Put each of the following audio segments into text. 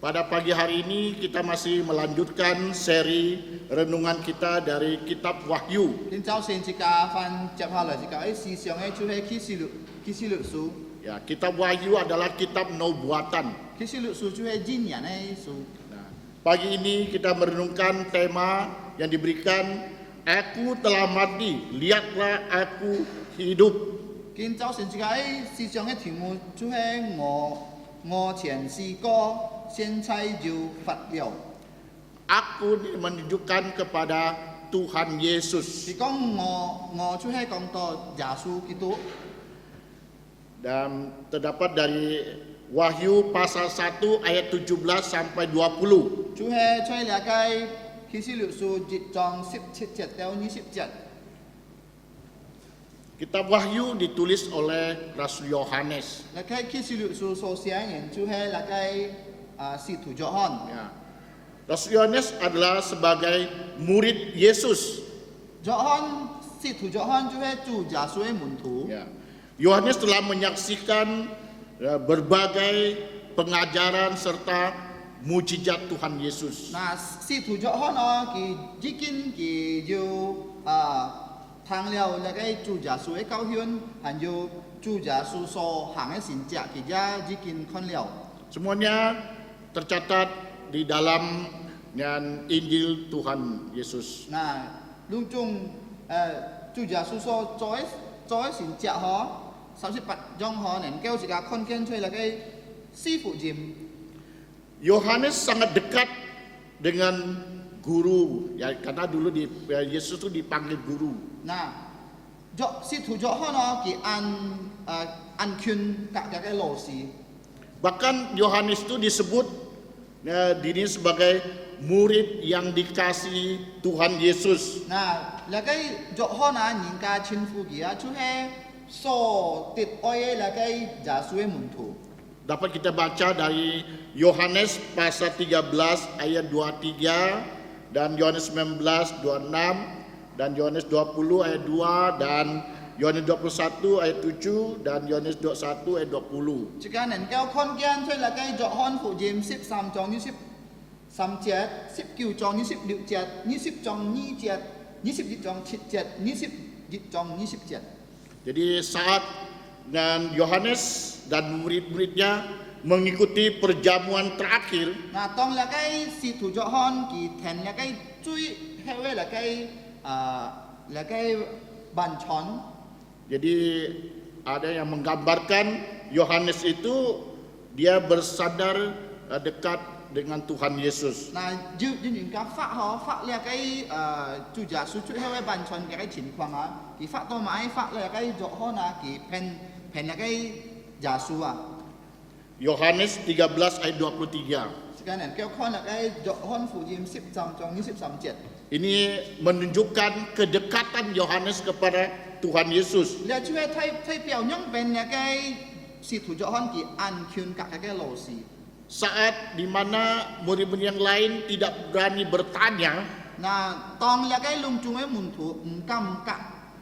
Pada pagi hari ini kita masih melanjutkan seri renungan kita dari kitab Wahyu. 今早先一家翻接下來一家時常嘅就係啟示錄書， Ya, kitab Wahyu adalah kitab nubuatan. 啟示錄書就係箴言嘅書。 Nah, pagi ini kita merenungkan tema yang diberikan, Aku telah mati, lihatlah aku hidup. 今早先一家時常嘅題目就係我前世歌，現在就發了。 Aku menunjukkan kepada Tuhan Yesus. 是講我就係講到耶穌基督。 Dan terdapat dari Wahyu pasal 1 ayat 17 sampai 20. 就係在那個啟示錄書1章17節到20節。 Kitab Wahyu ditulis oleh Rasul Yohanes. 那個啟示錄書所寫嘅就係那個使徒約翰。 Ya. Rasul Yohanes adalah sebagai murid Yesus. 使徒約翰就係主耶穌嘅門徒。 Ya. Yohanes telah menyaksikan berbagai pengajaran serta mujizat Tuhan Yesus. 嗱，使徒約翰佢已經佢要聽了那個主耶穌嘅教訓，還有主耶穌所行嘅神蹟，佢也已經看了。 Semuanya tercatat di dalam Injil Tuhan Yesus. 嗱，當中主耶穌所做嘅神蹟38章能夠自己看見出嚟嘅四福音。 Yohanes sangat dekat dengan guru, ya karena dulu Yesus itu dipanggil guru. 嗱，使徒約翰佢按權格嘅老師。 Bahkan Yohanes itu disebut dirinya sebagai murid yang dikasihi Tuhan Yesus. 嗱，那個約翰人家稱呼佢就係所得愛嘅那個耶穌嘅門徒。 Dapat kita baca dari Yohanes pasal 13 ayat 23 dan Yohanes 19 26 dan Yohanes 20 ayat 2 dan Yohanes 21 ayat 7 dan Yohanes 21 ayat 20. 即係能夠看見出那個約翰福音13章23節、19章26節、20章2節、21章7節、21章20節。 Jadi saat Yohanes dan murid-muridnya mengikuti perjamuan terakhir, 嗱，當那個使徒約翰佢聽那個最後嘅那個晚餐。 jadi ada yang menggambarkan Yohanes itu dia bersandar dekat dengan Tuhan Yesus. 嗱，人家發那個主耶穌最後嘅晚餐嘅情況佢發到埋發那個約翰佢騙那個耶穌。 Yohanes 13 ayat 23. Sekarang kita看那個約翰福音13章23節。 Ini menunjukkan kedekatan Yohanes kepada Tuhan Yesus. 你就係睇表揚เป็น那個使徒約翰佢按權格嘅老師。 Saat di mana murid-murid yang lain tidak berani bertanya, 嗱，當那個隆重嘅門徒唔敢格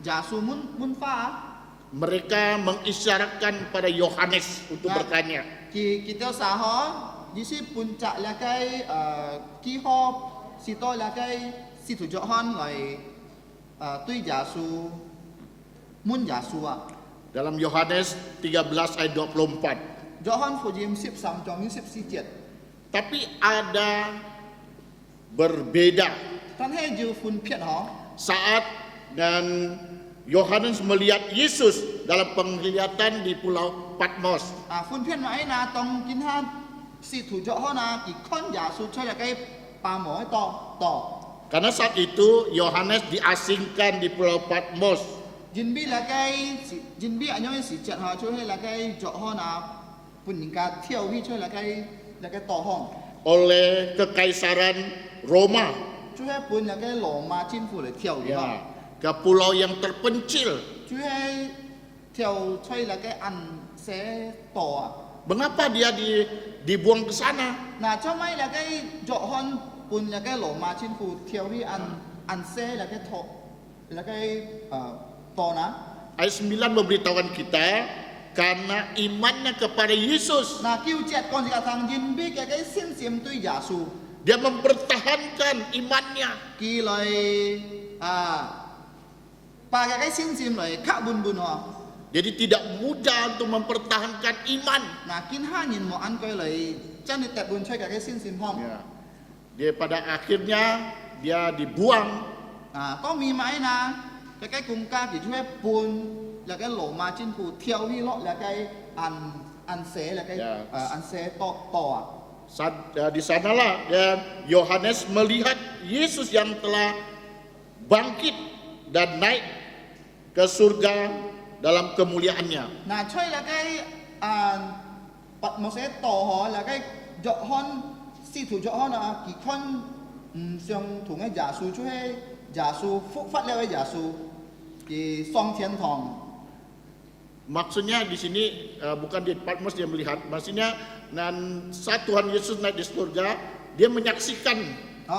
耶穌門法。 mereka mengisyaratkan pada Yohanes untuk bertanya. Kita sahur, di sini puncak lakai kihop, situ lakai situ Yohan lai tui Yesus, mun Yesus. Dalam Yohanes 13 ayat 24. Yohan Fujim 13 章24節。 Tapi ada berbeda. Tan hai ju fun piet ho. Saat dan Yohanes melihat Yesus dalam penglihatan di Pulau Patmos. Fun piet mai na tong kin han situ Yohan ki kon Yesus cho lakai pa mo to. Karena saat itu Yohanes diasingkan di Pulau Patmos. Jinbi anyong si chat ha cho hai lakai Yohan pun ningka thiau hi cho lakai to hong. Oleh Kekaisaran Roma. Cho hai pun lakai Roma chính phủ lai thiau hi. Ya, ke pulau yang terpencil. Cho hai thiau choi lakai an se to. Mengapa dia dibuang ke sana? Nah, cho mai lakai Yohan pun lakai Roma chính phủ thiau hi an se lakai to lakai to na. Ayat 9 memberitahukan kita karena imannya kepada Yesus. 嗱，叫隻講是個同因為嘅信心對耶穌， Dia mempertahankan imannya. 佢來把嘅信心來卡本本喎。 Jadi tidak mudah untuk mempertahankan iman. 嗱，見下人冇按佢嚟真係踏本出嘅信心方。 Ya. Dia pada akhirnya dia dibuang. 當面買嗱，嘅國家佢就係半。 là cái lỗ mà chính phủ theo hi lọ là cái ăn xế là cái ăn xế to Di sanalah Yohanes melihat Yesus yang telah bangkit dan naik ke surga dalam kemuliaannya. Nah, chơi là cái bật một xe to họ là cái dọ hon si thủ dọ hon là kỳ con xong thủ cái giả su chú hay giả su phúc phát leo cái giả su di song thiên thong. Maksudnya di sini bukan di Patmos dia melihat, maksudnya saat Tuhan Yesus naik di surga, dia menyaksikan.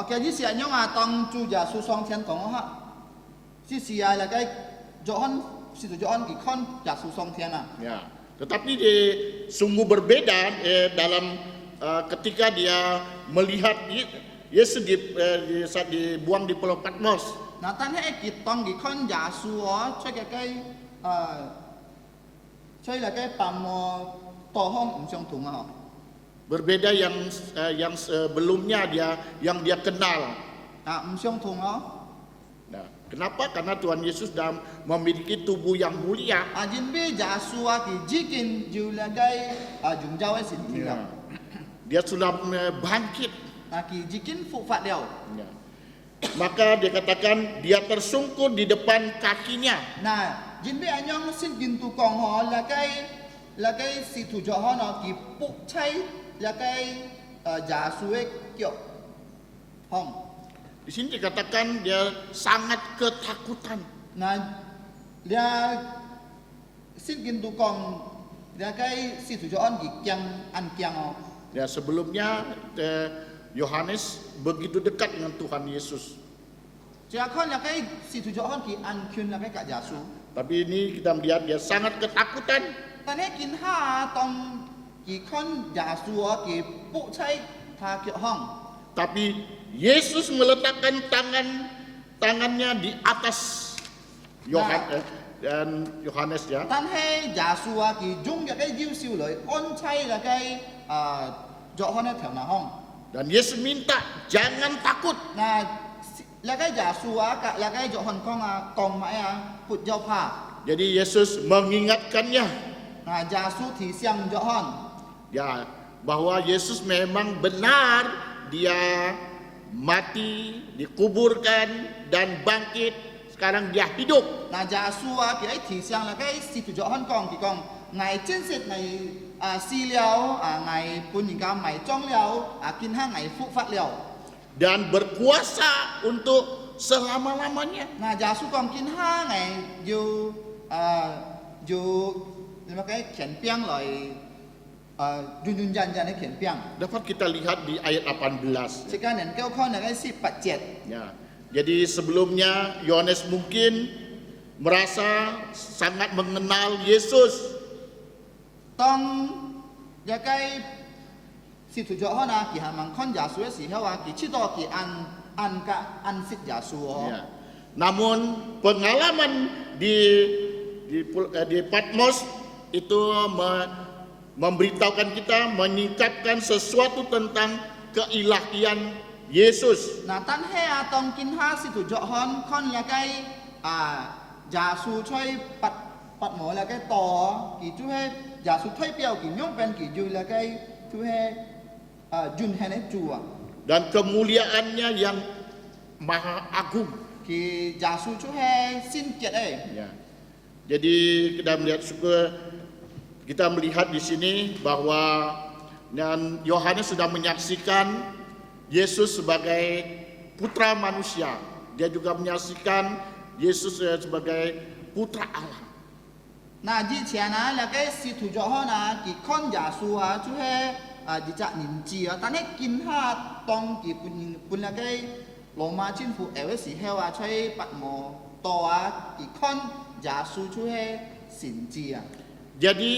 Cái gì xia nhau à tông chú giả su song thiên thong ha, si xia là cái dọ hon si thủ dọ hon kỳ con giả su song thiên à. Ya, tetapi sungguh berbeda dalam ketika dia melihat Yesus saat dibuang di Pulau Patmos. Nah, tan hay kỳ tông kỳ con giả su ó chơi cái chơi là cái bàm to hong không相同啊。 Berbeda yang sebelumnya yang dia kenal. Không相同啊。 Nah, kenapa? Karena Tuhan Yesus sudah memiliki tubuh yang mulia. Jin bi giả su kỳ jikin ju là cái dùng dao ấy xin Ya. Dia sudah bangkit. kỳ jikin phụ phạt đều. Ya. Maka dia katakan dia tersungkur di depan kakinya. Nah, jin bi anh nhong xin gin tu kong họ là cái sĩ thủ cho họ nó kỳ phụ chay là cái giả su ấy kiểu hong. Di sini dikatakan dia sangat ketakutan. Nah, dia xin gin tu kong là cái sĩ thủ cho họ kỳ kiang ăn kiang họ. Ya, sebelumnya Yohanes begitu dekat dengan Tuhan Yesus. Jadi kan là cái sĩ thủ cho họ kỳ ăn kyun là cái cả giả su. Tapi ini kita melihat dia sangat ketakutan. Ta này kiến ha tông kỳ con giả su kỳ bộ chay tha kiểu hong. Tapi Yesus meletakkan tangannya di atas Yohanes ya. Ta hay giả su kỳ dùng cái diêu siêu lợi ôn chay là cái dọ hon theo nào hong. Dan Yesus minta jangan takut. Là cái giả su là cái dọ hon con mãi phụt giao pha. Jadi Yesus mengingatkannya. Giả su thì siang dọ hon. Ya, bahwa Yesus memang benar dia mati, dikuburkan dan bangkit. Sekarang dia hidup. Giả su kỳ ấy thì siang là cái si thủ dọ hon kỳ con ngày chân sit ngày si liao ngày pun hingga mai chong liao kin ha ngày phụ phát liao. Dan berkuasa untuk selama-lamanya. Giả su con kin ha ngày dù mà cái khiển piang lại dun jan jan cái khiển piang. Dapat kita lihat di ayat 18. Sekarang kau kan cái si pacet. Ya. Jadi sebelumnya Yohanes mungkin merasa sangat mengenal Yesus. Tong ya cái si thủ dọ na kỳ hàng mang con giả su sĩ heo kỳ chỉ to kỳ ăn sit giả su. Ya. Namun pengalaman di Patmos itu memberitahukan kita, menyingkapkan sesuatu tentang keilahian Yesus. Nah, tan he tong kin ha si thủ dọ hon con là cái giả su chơi bắt mỏ là cái to kỳ chú he giả su thay biểu kỳ nhông bên kỳ du là cái chú he jun he này chùa. Dan kemuliaannya yang maha agung. Kỳ giả su chú he xin kiệt ấy. Ya. Jadi kita melihat di sini bahwa Yohanes sudah menyaksikan Yesus sebagai putra manusia. Dia juga menyaksikan Yesus sebagai putra Allah. Nah, di sana là cái si thủ dọ na kỳ con giả su chú he di chạ nhìn chi ta này kinh ha tông kỳ pun là cái Roma chính phủ ở sĩ heo chơi bắt mò to kỳ con giả su chú he xin chi. Jadi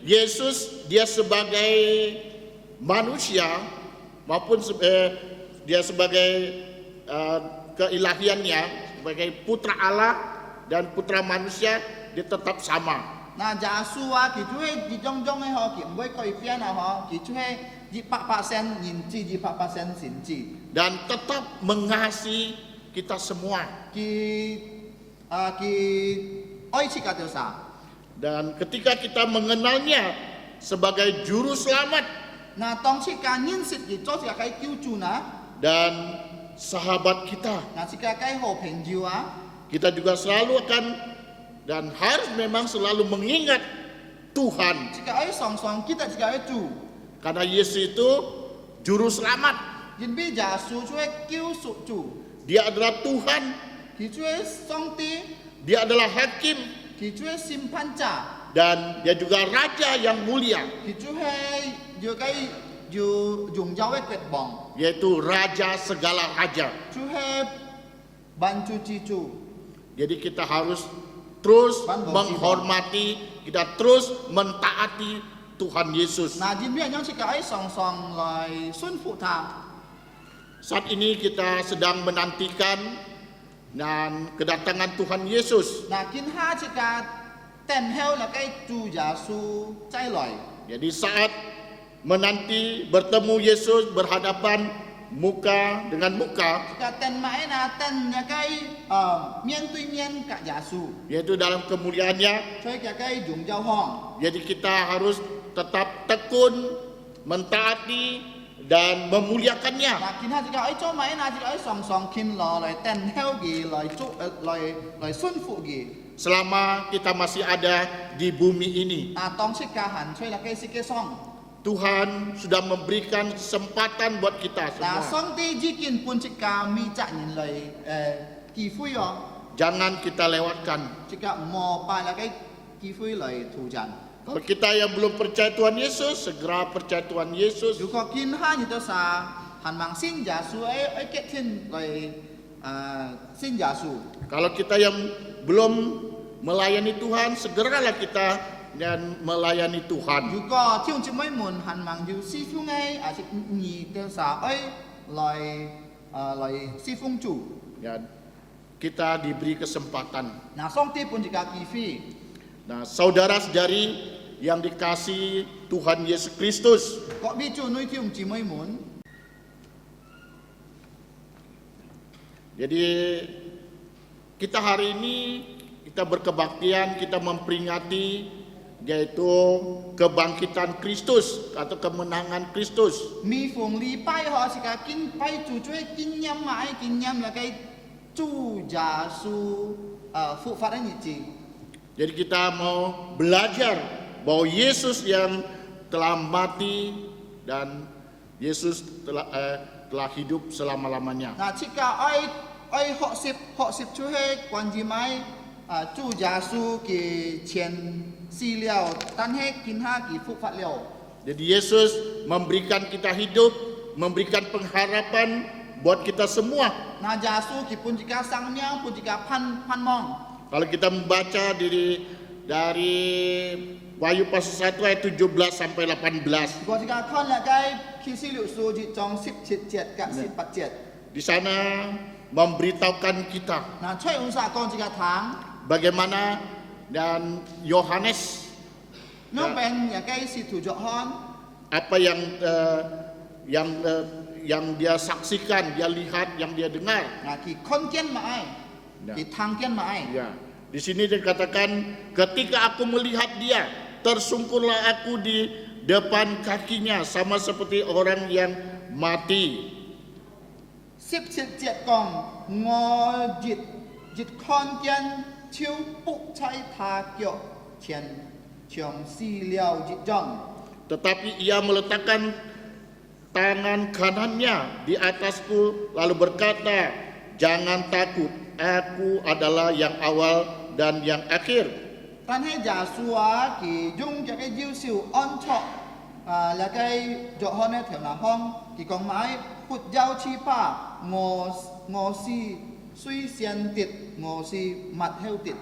Yesus dia sebagai manusia maupun dia sebagai keilahiannya sebagai putra Allah dan putra manusia dia tetap sama. 那耶穌啊，佢做係種種嘅嗬，佢唔會改變啊嗬，佢做係100%人子，100%神子， Dan tetap mengasihi kita semua. 佢愛切個條啥？ Dan ketika kita mengenalnya sebagai juru selamat 那當切個認識佢做切個救主呢， dan sahabat kita, 那切個好朋友啊， kita juga selalu akan dan harus memang selalu mengingat Tuhan, 切個愛常常記得切個愛主， karena Yesus itu juru selamat. 因為耶穌做係救贖主， Dia adalah Tuhan, 佢做係上帝， dia adalah hakim, 佢做係審判者， dan dia juga raja yang mulia, 佢做係有榮耀嘅國王， yaitu raja segala raja. 做係萬主之主。 Jadi kita harus terus Ban bau menghormati, kita terus mentaati Tuhan Yesus. 嗱，點樣樣設計常常來順服他？ Saat ini kita sedang menantikan dan kedatangan Tuhan Yesus. 嗱，見下設計等候嚟嘅主耶穌再來。 Jadi saat menanti bertemu Yesus berhadapan muka dengan muka, 設計等埋嗱等嚟嘅面對面嘅耶穌， yaitu dalam kemuliaannya. 所以嘅榮耀行。 Jadi kita harus tetap tekun, mentaati dan memuliakannya. 嗱，見下設計喺做埋嗱設計常常見落嚟等候嘅來順服嘅。 Selama kita masih ada di bumi ini, 嗱，當設計行出嚟嘅世界上， Tuhan sudah memberikan kesempatan buat kita 嗱， semua. 上帝已經本設計未責任嚟機會哦。 Jangan kita lewatkan. Jika mau pakai kifui lai tujan. Kalau kita yang belum percaya Tuhan Yesus, segera percaya Tuhan Yesus. Jika kinha itu sa han mang sin Yesu ketin lai sin Yesu. Kalau kita yang belum melayani Tuhan, segeralah kita dan melayani Tuhan. Jika tiung cimai mun han mang yu si fung asik ni itu sa lai si fung chu. Ya, kita diberi kesempatan. Nah song ti pun jika kifi. Nah, saudara-saudari yang dikasihi Tuhan Yesus Kristus, Kok bicu nui tiung cimai mun. jadi kita hari ini kita berkebaktian, kita memperingati yaitu kebangkitan Kristus atau kemenangan Kristus. Mi fung li pai ho sika kin pai chu chui kin nyam là cái chu Yesu phụ phát anh chị. Jadi kita mau belajar bahwa Yesus yang telah mati dan Yesus telah hidup selama-lamanya. Nah, jika ai họ sip chu he quan gì mai chu Yesu ki qian si liao tan he kin ha ki phụ phát liao. Jadi Yesus memberikan kita hidup, memberikan pengharapan buat kita semua. Nah, Yesu ki pun jika sangnya pun jika pan mong. Kalau kita membaca dari Wahyu pasal 1 ayat 17 sampai 18. Kalau jika kan là cái khi si liu su ji trong sip chit jet ka sip pat jet. Di sana memberitahukan kita Nah, choi usa kon jika thang bagaimana dan Yohanes nó bên là cái si thủ jok hon apa yang dia saksikan, dia lihat, yang dia dengar. nah ki kon kian ma ai Ya. ki thang kian ma ai. Ya, di sini dikatakan ketika aku melihat dia, tersungkurlah aku di depan kakinya sama seperti orang yang mati. Sip chit jet kong ngo jit kon kian chiu puk chai tha kyo qian chiong si liao jit jong. Tetapi ia meletakkan tangan kanannya di atasku lalu berkata, "Jangan takut, aku adalah yang awal dan yang akhir." Tan he Yesu ki dung cho cái diêu siêu on chọ là cái jọ hon ne theo na hong ki kong mai put giao chi pa ngo si suy xian tiệt ngo si mặt heo tiệt.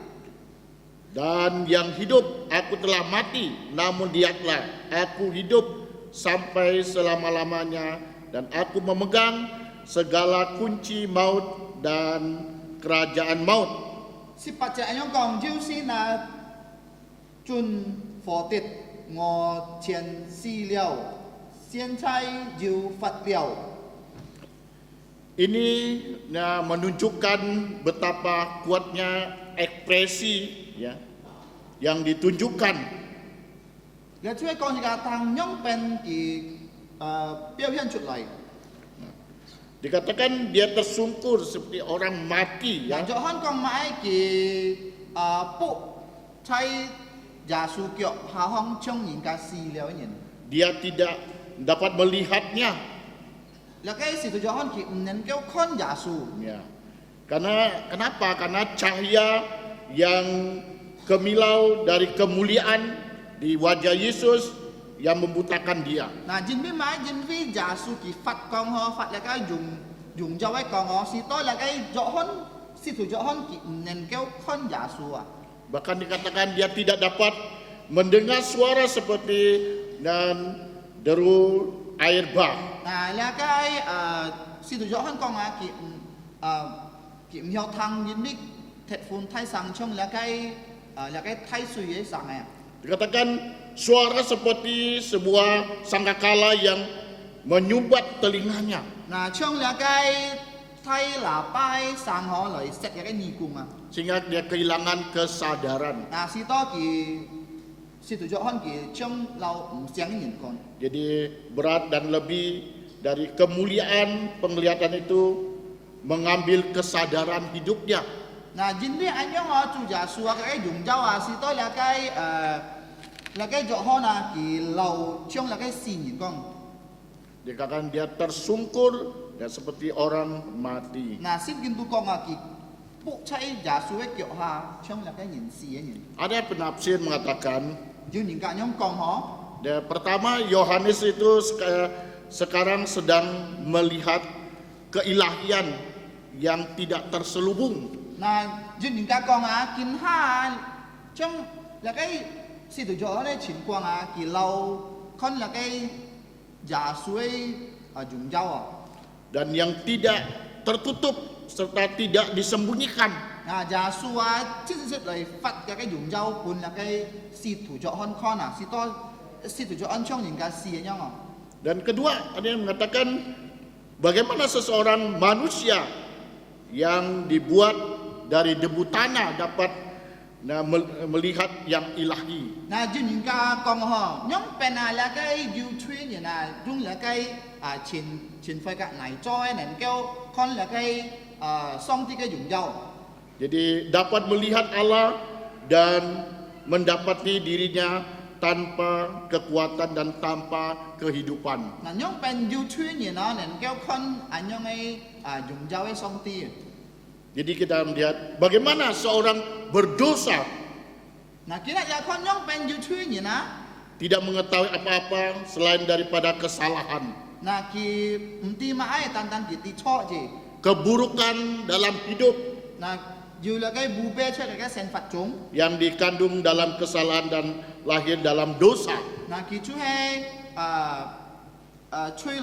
Dan yang hidup, aku telah mati, namun lihatlah, aku hidup sampai selama-lamanya, dan aku memegang segala kunci maut dan kerajaan maut. 18節咁樣講，就是那盡火的我前死了，現在就發了。 Ini menunjukkan betapa kuatnya ekspresi ya yang ditunjukkan. 你主要講是個當樣變表現出嚟。 Dikatakan dia tersungkur seperti orang mati 嗱， ya. 就香港買嘅卜喺耶穌腳下方將人家死了一年。 Dia tidak dapat melihatnya แล้วก็สิทธิ์จะฮันที่唔能夠看耶穌。 ya. Kenapa? Karena cahaya yang kemilau dari kemuliaan di wajah Yesus yang membutakan dia. 嗱，因為買因為耶穌佢發光呵，發แล้วก็用咗ไว้光呵，是多แล้วก็จะฮันสิทธิ์จะฮันที่唔能夠看耶穌啊。 Bahkan dikatakan dia tidak dapat mendengar suara seperti dan deru air bah. 嗱，แล้วก็สิทธิ์จะฮัน講啊，佢唔要聽因為headphone 太sangช่องแล้วก็太水嘅sang啊。 Dikatakan suara seperti sebuah sangkakala yang menyumbat telinganya. 嗱，ช่องแล้วก็太喇叭sang呵嚟食嘅耳cung啊。 Sehingga dia kehilangan kesadaran. 嗱，是多佢是對咗看佢將เรา唔想人講。 Jadi berat dan lebih dari kemuliaan penglihatan itu mengambil kesadaran hidupnya. 嗱，因為安樣我做耶穌啊，佢用咗啊，是多了解咗看啊，佢เรา將了解善人講。 Dikatakan dia tersungkur dan seperti orang mati. 嗱，聖經都講啊，佢仆喺耶穌嘅腳下，將了解人事嘅人。 Ada penafsir mengatakan, 要人家樣講嗬， pertama Yohanes itu sekarang sedang melihat keilahian yang tidak terselubung. 嗱，要人家講啊，見下將了解是對咗咧情況啊，佢เรา看了解耶穌嘅用咗啊。 Dan yang tidak tertutup serta tidak disembunyikan. Nah, Joshua chính sách lời phát cái dùng dao pun là cái si thủ cho hon con à, si thủ cho hon trong những cái si nhau à. Dan kedua, ada yang mengatakan bagaimana seseorang manusia yang dibuat dari debu tanah dapat melihat yang ilahi. Nah, jadi những cái con họ nhóm bên là cái yêu thuyết như là đúng là cái trên phải cái này cho này kêu con là cái song thì cái dùng dao. Jadi dapat melihat Allah dan mendapati dirinya tanpa kekuatan dan tanpa kehidupan. Nah, nhóm bên yêu thuyết như nó này kêu con anh nhóm ấy dùng dao ấy song thì. Jadi kita melihat bagaimana seorang berdosa Nah, kira ya con nhóm bên yêu thuyết như nó. tidak mengetahui apa-apa selain daripada kesalahan, Nah, ki mti ma ai tan ki cho gì. keburukan dalam hidup Nah, dù là cái bù bê cho cái sen phạt chúng. yang dikandung dalam kesalahan dan lahir dalam dosa. Nah, ki chú hay chui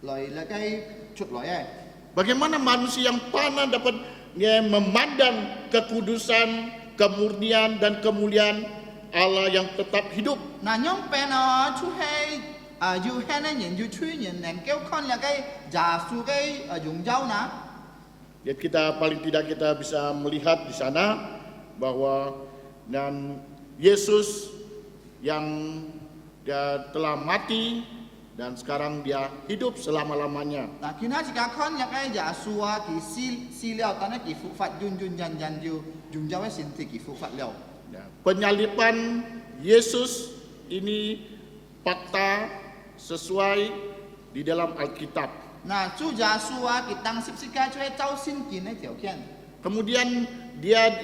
lời là cái chuột lời ấy. Bagaimana manusia yang panah dapat memandang kekudusan, kemurnian dan kemuliaan Allah yang tetap hidup. Nah, nhóm bên nó chú hay dù hay nó nhìn dù chui nhìn nền kéo con là cái giả su cái dùng dao nè. Jadi paling tidak kita bisa melihat di sana bahwa dan Yesus yang dia telah mati dan sekarang dia hidup selama-lamanya. Nah, khi nào chỉ cả con là cái giả su ki si liệu ta nó ki phụ phạt yun yan dù dùng dao cái xin thì ki phụ phạt liệu. Ya, penyaliban Yesus ini fakta sesuai di dalam Alkitab. Nah, chú giả su ki tăng xếp xích cái cho hay trao xin kín ấy tiểu kiện. Kemudian dia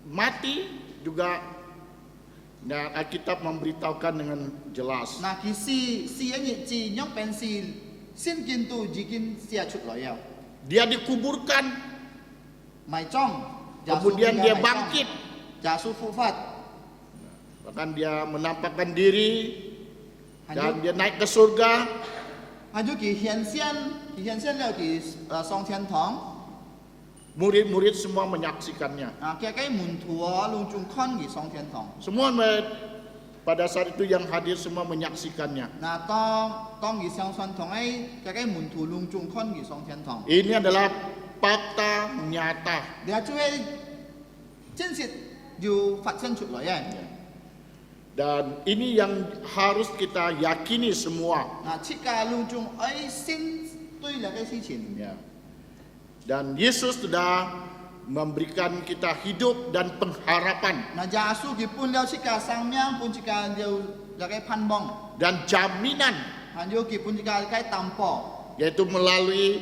mati juga. Dan Alkitab memberitahukan dengan jelas. Nah, ki si ấy chỉ nhóm bên xin kín tu chỉ kín xia chút lời yêu. Dia dikuburkan Mày trong kemudian dia bangkit, 假书复发， bahkan dia menampakkan diri 还 dan 有 dia naik ke surga. 还有佢顯現，佢顯現了佢上天堂。 Murid-murid semua menyaksikannya. 啊，佢嘅門徒啊，攏仲看佢上天堂。 Semua pada saat itu yang hadir semua menyaksikannya. 嗱，當佢上天堂誒，佢嘅門徒攏仲看佢上天堂。 Ini adalah fakta nyata. 你係做係真實要發生出來嘅。 Dan ini yang harus kita yakini semua. 嗱，切嘅攏仲誒先對呢個事情。 Ya. Dan Yesus sudah memberikan kita hidup dan pengharapan 嗱，耶穌佢搬了切嘅生命，搬切嘅了呢個盼望， dan jaminan, 還有佢搬切嘅嘅擔保， yaitu melalui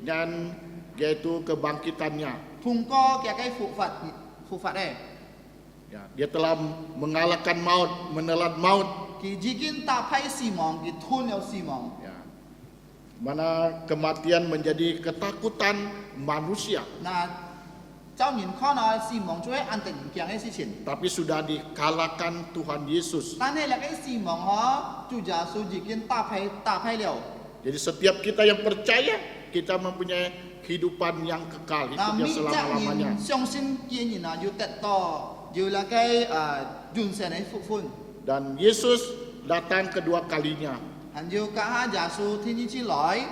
dan yaitu kebangkitannya. 通過嘅嘅復活咧， Ya, dia telah mengalahkan maut, menelan maut. 佢已經打敗死亡，佢吞了死亡。 Ya. Mana kematian menjadi ketakutan manusia, 嗱，照人看啊，死亡做係安定唔驚嘅事情， tapi sudah dikalahkan Tuhan Yesus. 但係呢個死亡嗬，主耶穌已經打敗了。 Jadi setiap kita yang percaya, kita mempunyai kehidupan yang kekal, 嗱， hidup yang 每隻 selama-lamanya. 人相信嘅人啊，要得到要呢個完全嘅復活， Dan Yesus datang kedua kalinya. 還要加下耶穌天主之來。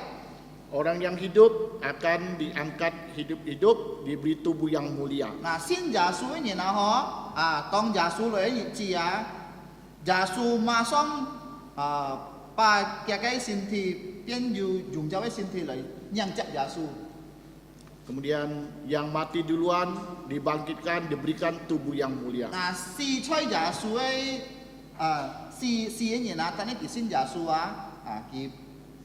Orang yang hidup akan diangkat hidup-hidup, diberi tubuh yang mulia. 嗱，先耶穌嘅人啊，嗬，當耶穌來嘅日子啊，耶穌馬上把佢嘅身體變要用咗嘅身體嚟迎接耶穌。 Kemudian yang mati duluan dibangkitkan, diberikan tubuh yang mulia. 嗱，死出耶穌嘅死嘅人啊，等你佢先耶穌啊，佢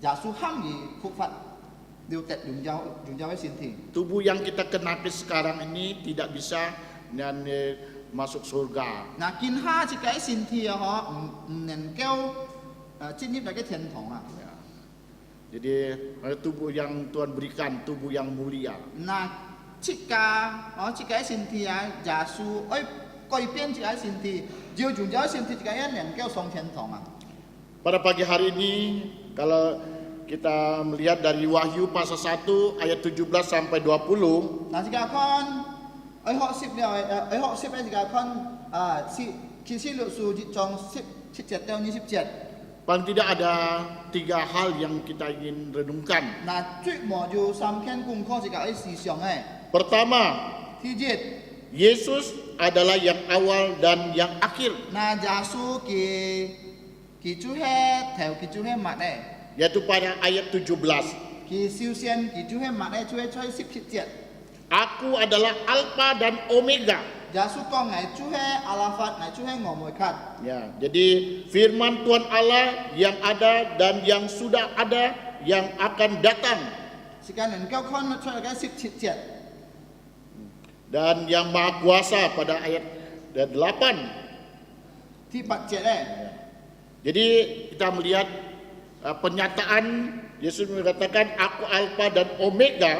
耶穌喊佢復活，要得用咗嘅身體。 Tubuh yang kita kenapi sekarang ini tidak bisa dan masuk surga. 嗱，見下自己嘅身體啊，嗬，唔能夠進入那個天堂啊。 Ya. Jadi tubuh yang Tuhan berikan, tubuh yang mulia. 嗱，自己嘅身體啊，耶穌改變自己嘅身體，要用咗身體自己嘅能夠上天堂啊。 Pada pagi hari ini, kalau kita melihat dari Wahyu pasal 1 ayat 17 sampai 20, 嗱，自己看，學習咧，自己看啟示錄書1章17到20節。 paling tidak ada 3 hal yang kita ingin renungkan. 嗱，最末要3篇功課自己嘅思想嘅。 Pertama, 第一， Yesus adalah yang awal dan yang akhir, 嗱，耶穌佢就係頭，佢就係末咧。 yaitu pada ayat 17. 佢首先佢就係末咧，就係在17節。 Aku adalah Alfa dan Omega. 耶穌講係就係阿拉法，係就係俄梅卡。 Ya, jadi firman Tuhan Allah yang ada dan yang sudah ada, yang akan datang, 時間能夠看出嚟嘅17節。 dan yang Maha Kuasa pada ayat 8. 第8節咧， Jadi kita melihat pernyataan Yesus mengatakan aku Alfa dan Omega.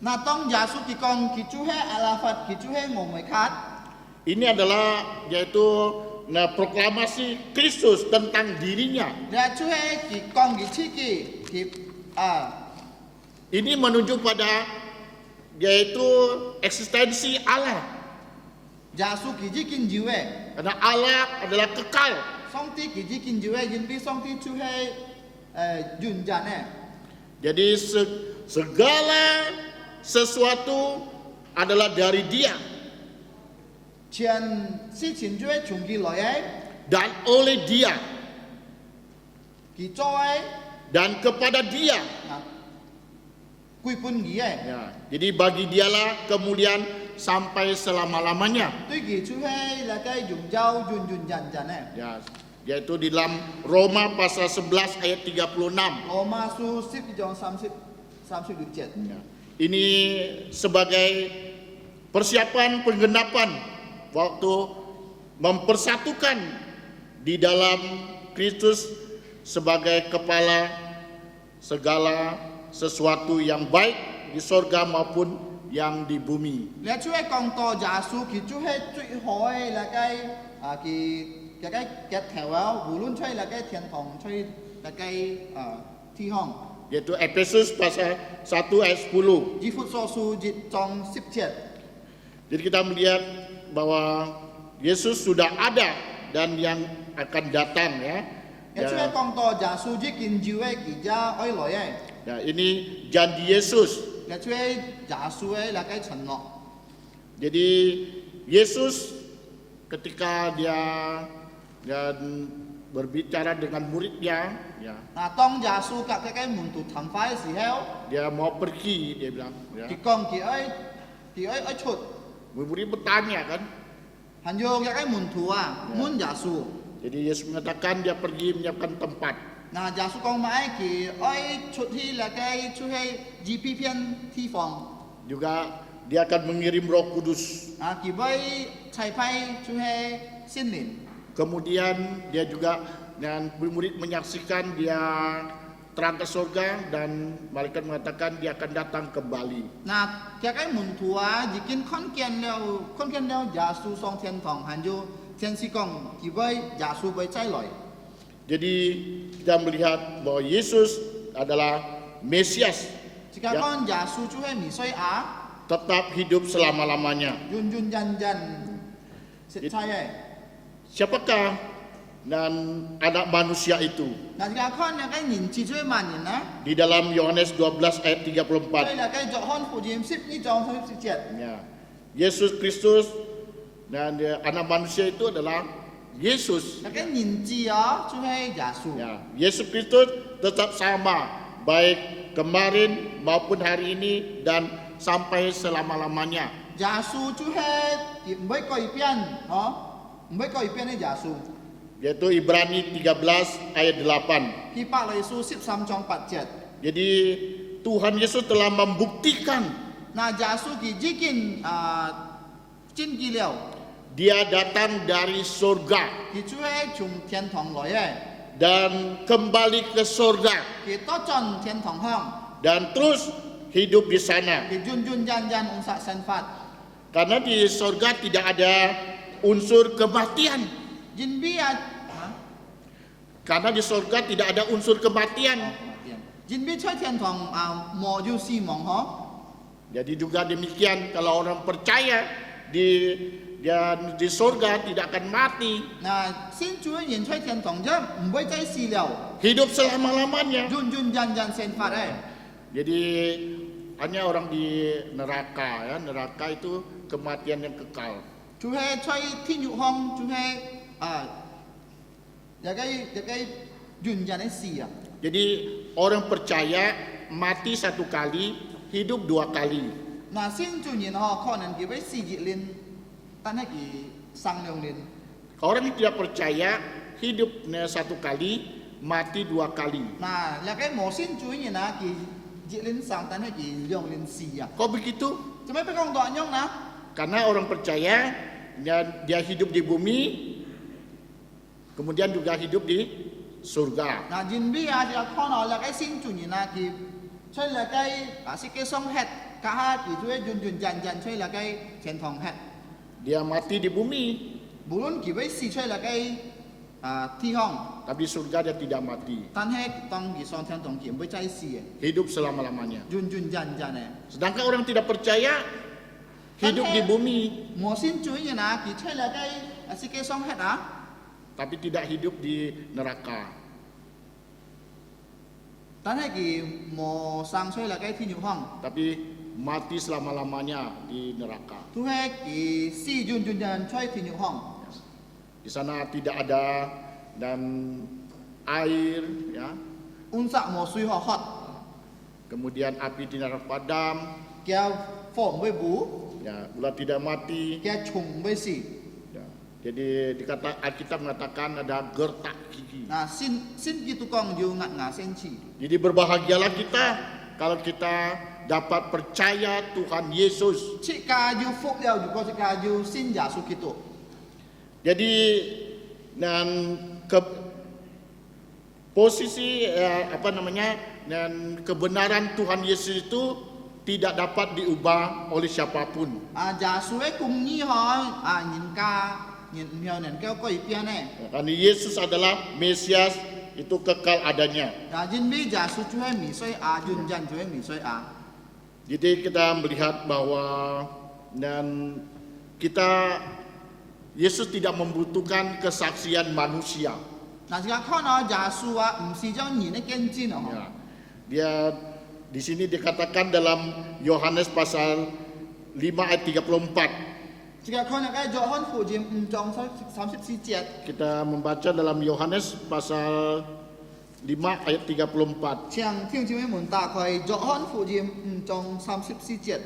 嗱，當耶穌佢講佢就係阿拉法，佢就係俄梅卡。 Ini adalah yaitu proklamasi Kristus tentang dirinya. 咧就係佢講佢自己，Ini menunjuk pada yaitu eksistensi Allah. 耶穌佢已經有嘅， Karena Allah adalah kekal. 上帝佢已經有嘅，因為上帝就係完人嘅。 Jadi segala sesuatu adalah dari Dia 全事情就係從佢來嘅， dan oleh Dia 佢做嘅， dan kepada Dia. 歸本佢嘅， Ya, jadi bagi Dialah kemuliaan sampai selama-lamanya. 對佢就係那個榮耀完人嘅。 Ya, yaitu di dalam Roma pasal 11 ayat 36. 羅馬書11章36節。 Ya, ini sebagai persiapan penggenapan waktu mempersatukan di dalam Kristus sebagai kepala segala sesuatu yang baik di sorga maupun yang di bumi. 你主係講到耶穌佢主係最好嘅那個佢嘅條啊，無論出那個天堂出那個天堂。 Yaitu Efesus pasal 1 ayat 10. 以弗所書一章10節。 Jadi kita melihat bahwa Yesus sudah ada dan yang akan datang ya. 你主係講到耶穌已經就係佢家愛來嘅， Nah, ini janji Yesus. 你主係耶穌嘅那個承諾。 Jadi Yesus ketika dia berbicara dengan muridnya, ya, 嗱，當耶穌及佢嘅門徒談話嘅時候， dia mau pergi, dia bilang, ya. 佢講佢愛出， Murid bertanya kan. 還有佢嘅門徒啊問耶穌， Jadi Yesus mengatakan dia pergi menyiapkan tempat. 嗱耶穌講埋佢愛出去那個出去二片地方， Juga dia akan mengirim Roh Kudus. 佢會差派出去聖靈。 Kemudian dia juga dan murid menyaksikan dia terang ke surga dan malaikat mengatakan dia akan datang kembali. 嗱，佢嘅門徒啊已經看見了耶穌上天堂，還有天使講佢會耶穌會再來。 Jadi kita melihat bahwa Yesus adalah Mesias, 即係講耶穌就係彌賽亞， tetap hidup selama-lamanya. 遠遠人實際嘅。 Siapakah dan anak manusia itu? 嗱，而家看那個人指出萬人啦， Di dalam Yohanes 12 ayat 34. 所以那個約翰福音12章30節， Ya. Yesus Kristus dan anak manusia itu adalah Yesus. 那個人子啊就係耶穌。 Ya, Yesus Kristus tetap sama baik kemarin maupun hari ini dan sampai selama-lamanya. 耶穌就係唔會改變，唔會改變嘅耶穌。 Yaitu Ibrani 13 ayat 8. 希伯來書13章8節。 Jadi Tuhan Yesus telah membuktikan 嗱，耶穌佢已經證據了， dia datang dari surga 佢就係從天堂來嘅， dan kembali ke surga 佢到進天堂鄉， dan terus hidup di sana. 佢遠遠人按殺生法。 Karena di surga tidak ada unsur kematian. 人比啊， Karena di surga tidak ada unsur kematian. 人比在天堂冇有死亡嗬。 Jadi juga demikian kalau orang percaya di surga tidak akan mati, 嗱，先主嘅人在天堂啫，唔會再死了， hidup selama-lamanya. 遠遠人生法嘅。 Jadi hanya orang di neraka ya, neraka itu kematian yang kekal. 就係在天獄鄉，就係有個遠人嘅死啊。 Jadi orang percaya mati satu kali, hidup dua kali. 嗱，先主人嗬，可能佢會死一年，但係佢生2年。 Orang yang tidak percaya hidup satu kali, mati dua kali. 嗱，有個冇先主人啊，佢一年生，但係佢2年死啊。 Kok begitu? 做咩不講多樣呢？ Karena orang percaya dia hidup di bumi, kemudian juga hidup di surga. 嗱，人比啊，就看到有個先主人啊，佢出嚟個世界上吃，家下佢就會遠遠人出嚟個天堂吃。 Dia mati di bumi, 無論佢會死出嚟個天堂， tapi surga dia tidak mati, 但係當佢上天堂，佢唔會再死嘅， hidup selama-lamanya. 遠遠人嘅。 Sedangkan orang tidak percaya hidup di bumi, 冇先主人啊，佢出嚟個世界上吃啊。 tapi tidak hidup di neraka. 但係佢冇生出嚟個天獄鄉， Tapi mati selama-lamanya di neraka. 都係佢死遠遠人出天獄鄉。 Di sana tidak ada dan air, ya. 安息冇水可喝， Kemudian api tidak padam, 叫火唔會補， ya, ular tidak mati. 叫蟲唔會死。 Ya. Jadi Alkitab mengatakan ada gertak gigi. 嗱，先基督講要壓牙先刺。 Jadi berbahagialah kita kalau kita dapat percaya Tuhan Yesus. 切家要福了，如果切家要信耶穌基督。 Jadi dan posisi dan kebenaran Tuhan Yesus itu tidak dapat diubah oleh siapapun. 假使嘅公義人家人唔有能夠改變呢？ Karena Yesus adalah Mesias, itu kekal adanya. 因為假使就係米水人人就係米水 Jadi kita melihat bahwa dan Yesus tidak membutuhkan kesaksian manusia. 嗱，而家看到假使唔是將人嘅見證 Ya, dia di sini dikatakan dalam Yohanes pasal 5 ayat 34. 而家看到嘅約翰福音5章34節， Kita membaca dalam Yohanes pasal 5 ayat 34. 請聽眾們打開約翰福音5章34節。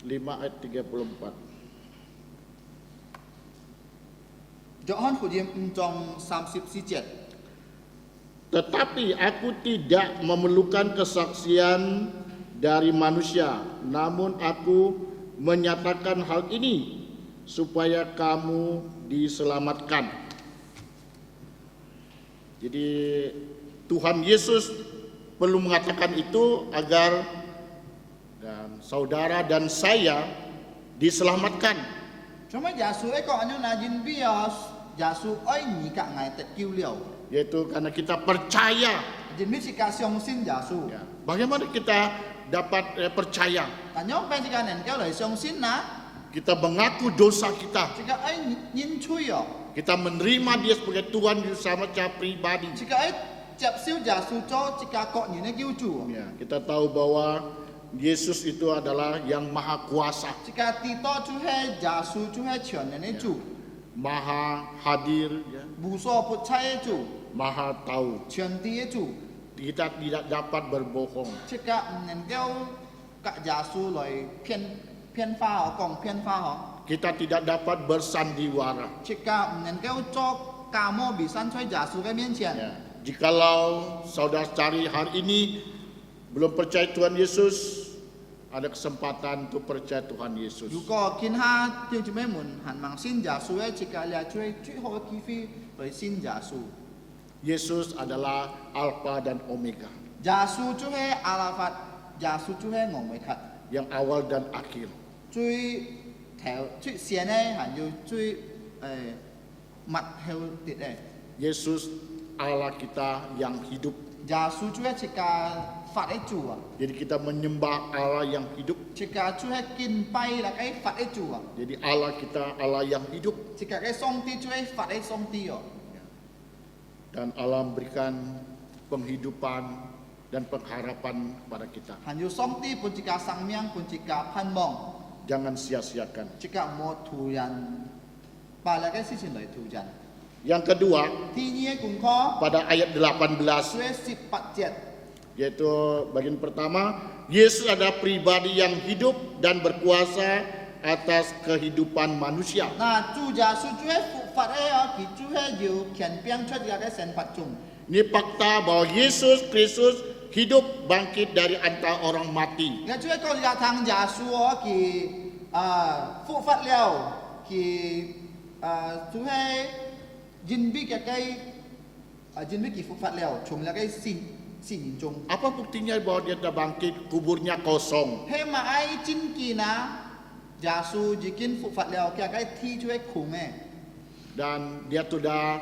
5 ayat 34. 約翰福音5章34節。 Tetapi aku tidak memerlukan kesaksian dari manusia, namun aku menyatakan hal ini supaya kamu diselamatkan. Jadi Tuhan Yesus perlu mengatakan itu agar dan saudara dan saya diselamatkan. 做乜耶穌一個人嗱人比啊，耶穌愛你個愛得救了， Yaitu karena kita percaya. 人比是個相信耶穌。 Ya, bagaimana kita dapat percaya? 但有邊一個能夠嚟相信呐？ Kita mengaku dosa kita. 一個愛認罪哦， Kita menerima dia sebagai Tuhan sama secara pribadi. 一個愛接受耶穌做一個個人嘅救主。 Ya, kita tahu bahwa Yesus itu adalah yang maha kuasa, 一個知道就係耶穌就係全能嘅主， maha hadir, ya, 無所不在嘅主， maha tahu. 全知嘅主。 Kita tidak dapat berbohong. 一個唔能夠甲耶穌來騙話哦，講騙話哦。 Kita tidak dapat bersandiwara. 一個唔能夠做假冒偽善在耶穌嘅面前。 Ya, jikalau saudara cari hari ini belum percaya Tuhan Yesus, ada kesempatan untuk percaya Tuhan Yesus. 如果見下弟兄姊妹們還盲信耶穌嘅一個咧，最好嘅機會來信耶穌。 Yesus adalah Alfa dan Omega, 耶穌就係阿拉法，耶穌就係俄美克， yang awal dan akhir. 最先咧，還有最末後啲咧。 Yesus Allah kita yang hidup. 耶穌就係一個法嘅主啊， Jadi kita menyembah Allah yang hidup. 一個就係敬拜那個法嘅主啊， Jadi Allah kita Allah yang hidup, 一個嘅上帝就係法嘅上帝哦。 dan Allah memberikan penghidupan dan pengharapan kepada kita. 還有上帝本一個生命，本一個盼望。 Jangan sia-siakan. 這個冇突然把那個事情來突然。 Yang kedua, 第二個功課， pada ayat 18, 18節， yaitu bagian pertama, Yesus adalah pribadi yang hidup dan berkuasa atas kehidupan manusia. 那主耶穌就係復活嘅哦，佢就係要權柄出嘅神法中。 Ini fakta bahwa Yesus Kristus hidup bangkit dari antara orang mati. 我就係講嘅聽耶穌哦，佢復活了，佢就係人比嘅人比佢復活了，從那個sin人中。 Apa buktinya bahwa dia telah bangkit? Kuburnya kosong. 希望愛真見啊，耶穌已經復活了，佢個天就係空嘅。 Dan dia sudah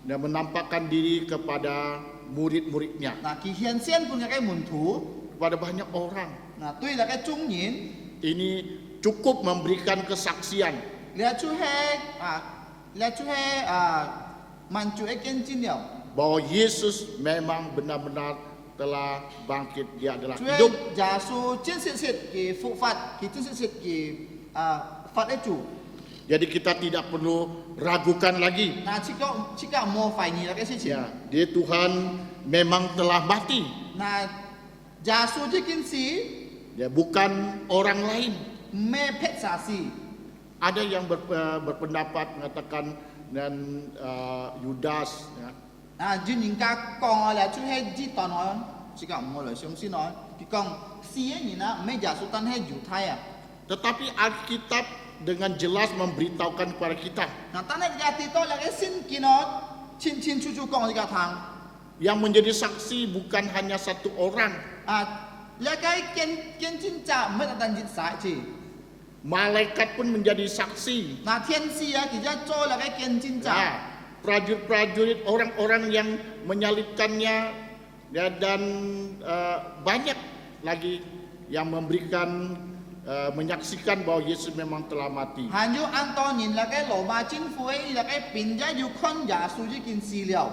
menampakkan diri kepada murid-muridnya, 嗱，佢顯現本嘅門徒， kepada banyak orang. 嗱對那個眾人， Ini cukup memberikan kesaksian 你就係滿足一見證了， bahwa Yesus memang benar-benar telah bangkit. Dia adalah 就 hidup. 係耶穌真實嘅復活，佢真實嘅發得住。 Jadi kita tidak perlu ragukan lagi. 嗱，這個冇懷疑那個事情。 Ya, dia Tuhan memang telah mati. 嗱，耶穌這件事 Ya, bukan orang lain. 唔係撇啥事， Ada yang berpendapat mengatakan dan Yudas, ya, 嗱，有人家講啦，就係知道我，這個唔好來相信我。佢講死嘅人啊，唔係耶穌，但係猶太啊。 tetapi Alkitab dengan jelas memberitahukan kepada kita. Nah, tanah jati to lagi sin kinot, cin cucu kong jika tang. Yang menjadi saksi bukan hanya satu orang. Lagi ken cinca menatan jin saji. Malaikat pun menjadi saksi. Nah, tian si ya kita co lagi ken cinca. Ya, prajurit-prajurit, orang-orang yang menyalibkannya, ya, dan banyak lagi yang memberikan menyaksikan bahwa Yesus memang telah mati. Hanyu Antonin lagi Roma jin fui lagi pinjai yu kon Yesus jikin si liao.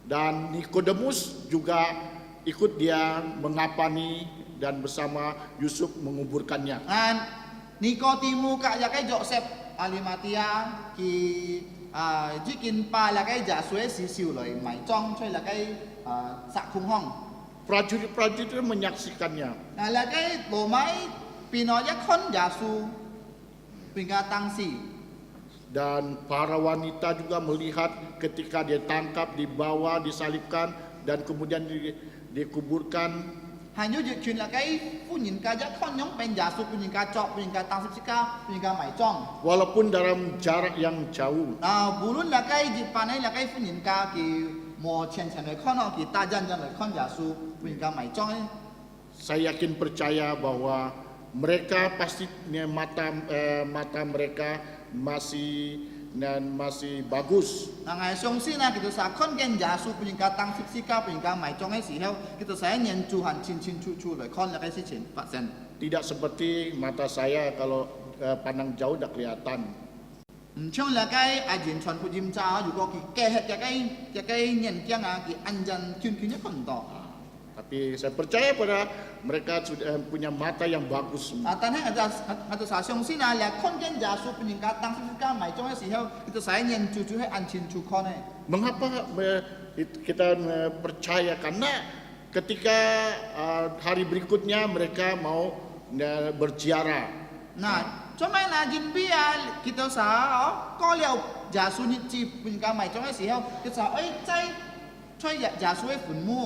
Dan Nikodemus juga ikut dia mengapani dan bersama Yusuf menguburkannya. An Nikotimu kak lagi Joseph Alimatia ki jikin pa lagi Yesus si siu loi mai chong cui lagi sak kung hong. Prajurit-prajurit itu menyaksikannya. Nah, lagi Romai pinonya kon Yesus pinggah tangsi. Dan para wanita juga melihat ketika dia tangkap, dibawa, disalibkan, dan kemudian dikuburkan. Hanyu jikin lagi punyin kajak kon yang pen Yesus punyin kacok punyin tang sika punyin mai chong. Walaupun dalam jarak yang jauh. Nah, bulun lagi jipanai lagi punyin ki mo chen le kon ki tajan le kon Yesus punyin mai chong. Saya yakin percaya bahwa mereka pasti mata mereka masih bagus. Nah, ngai song si na kita sa kon gen Yesus punyin tang sika punyin mai chong ai si heo kita saya nyen Tuhan cin cucu le kon lagi si chen pasen. Tidak seperti mata saya kalau pandang jauh tidak kelihatan. Chong lagi ajin chon pujim cha juga ki kehet jagai nyen kiang ki anjan kyun kon to. Tapi saya percaya pada mereka sudah punya mata yang bagus. Tanah ada sa song si na le kon gen Yesus punyin tang sika mai chong ai si heo kita saya nyen cucu hai ancin cu kon ai. Mengapa kita percaya? Karena ketika hari berikutnya mereka mau berziarah. Nah, cuma na jin bia kita sa ko liao Yesus ni ji punyin mai chong ai si heo kita sa ai cai choi Yesus ai fun mu.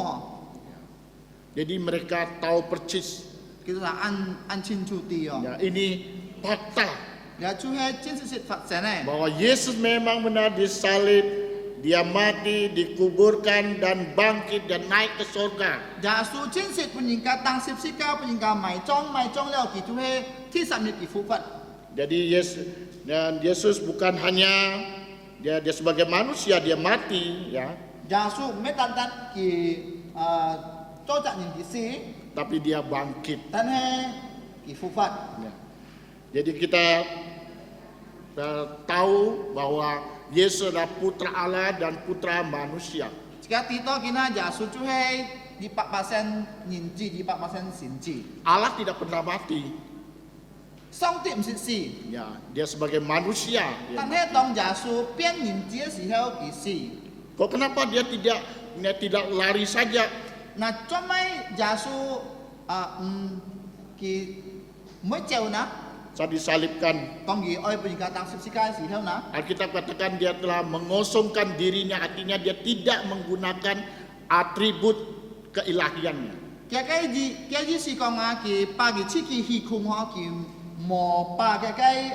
Jadi mereka tahu persis. Kita sa ancin cuti yo. Ya, ini fakta Ya cu hai cin sit fat sana. bahwa Yesus memang benar disalib, dia mati, dikuburkan dan bangkit dan naik ke surga. Yesus cin sit punyin tang sika punyin mai chong liao ki cu hai ti sam ni ki fu fat. Jadi Yesus bukan hanya dia sebagai manusia, dia mati, ya, Yesus me tan ki cho chak ni ki si tapi dia bangkit. tan hai ki fu fat. Ya. Jadi kita tahu bahwa Yesus adalah putra Allah dan putra manusia. Jika tito kina Yesus cu hai di 8% ninji di 8% sinji. Allah tidak pernah mati. Song tim sit si. Ya, dia sebagai manusia. Dia Tan mati. hai tong Yesus pian ninji si heo ki si. Kok kenapa dia tidak lari saja? Nah, cuma Yesus ki mới chèo na Saat disalibkan, con gì ơi bình cả tăng sika si heo na Alkitab katakan dia telah mengosongkan dirinya, artinya dia tidak menggunakan atribut keilahiannya. cái gì si con ki pa ki chi ki hi khung ho ki mo pa cái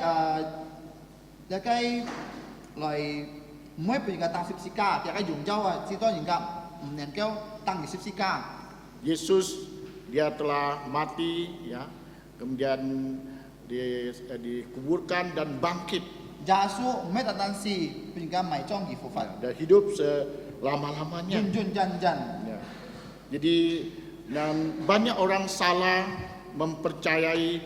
loại mới bình cả tăng sika cái dùng châu si to những cái nền kêu tăng sika. Yesus dia telah mati, ya, kemudian dikuburkan dan bangkit. Yesus mới tăng si bình cả mày trong gì phụ phật Dan hidup selama-lamanya. jun jan. Ya. Jadi dan banyak orang salah mempercayai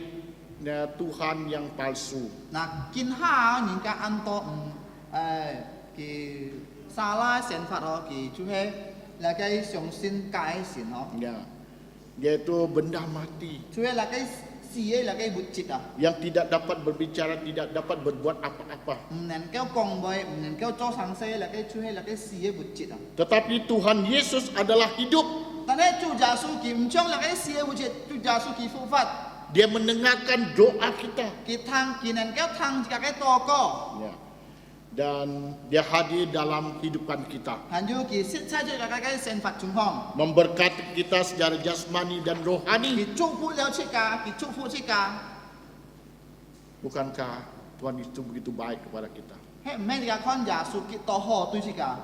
Tuhan yang palsu. Nah, kin ha những cái ăn to ki sala sen phật ho ki chú he là cái song sin cái sin ho Ya. Yaitu benda mati chú he là cái si là cái bút chít à yang tidak dapat berbicara, tidak dapat berbuat apa-apa. nên kéo con boy nên kéo cho sang xe là cái chú he là cái si bút chít à Tetapi Tuhan Yesus adalah hidup. ta nói chú Giêsu ki mchong là cái si bút chít chú Giêsu ki phụ phật Dia mendengarkan doa kita. ki thang ki nên kéo thang cả cái to co Ya. Dan dia hadir dalam kehidupan kita, hành du ki sit sai cho cái sen phật chúng hong memberkati kita secara jasmani dan rohani. ki chu phụ liao chi cả ki chu phụ chi cả Bukankah Tuhan itu begitu baik kepada kita? 嘿，唔係看耶穌基督好對自家，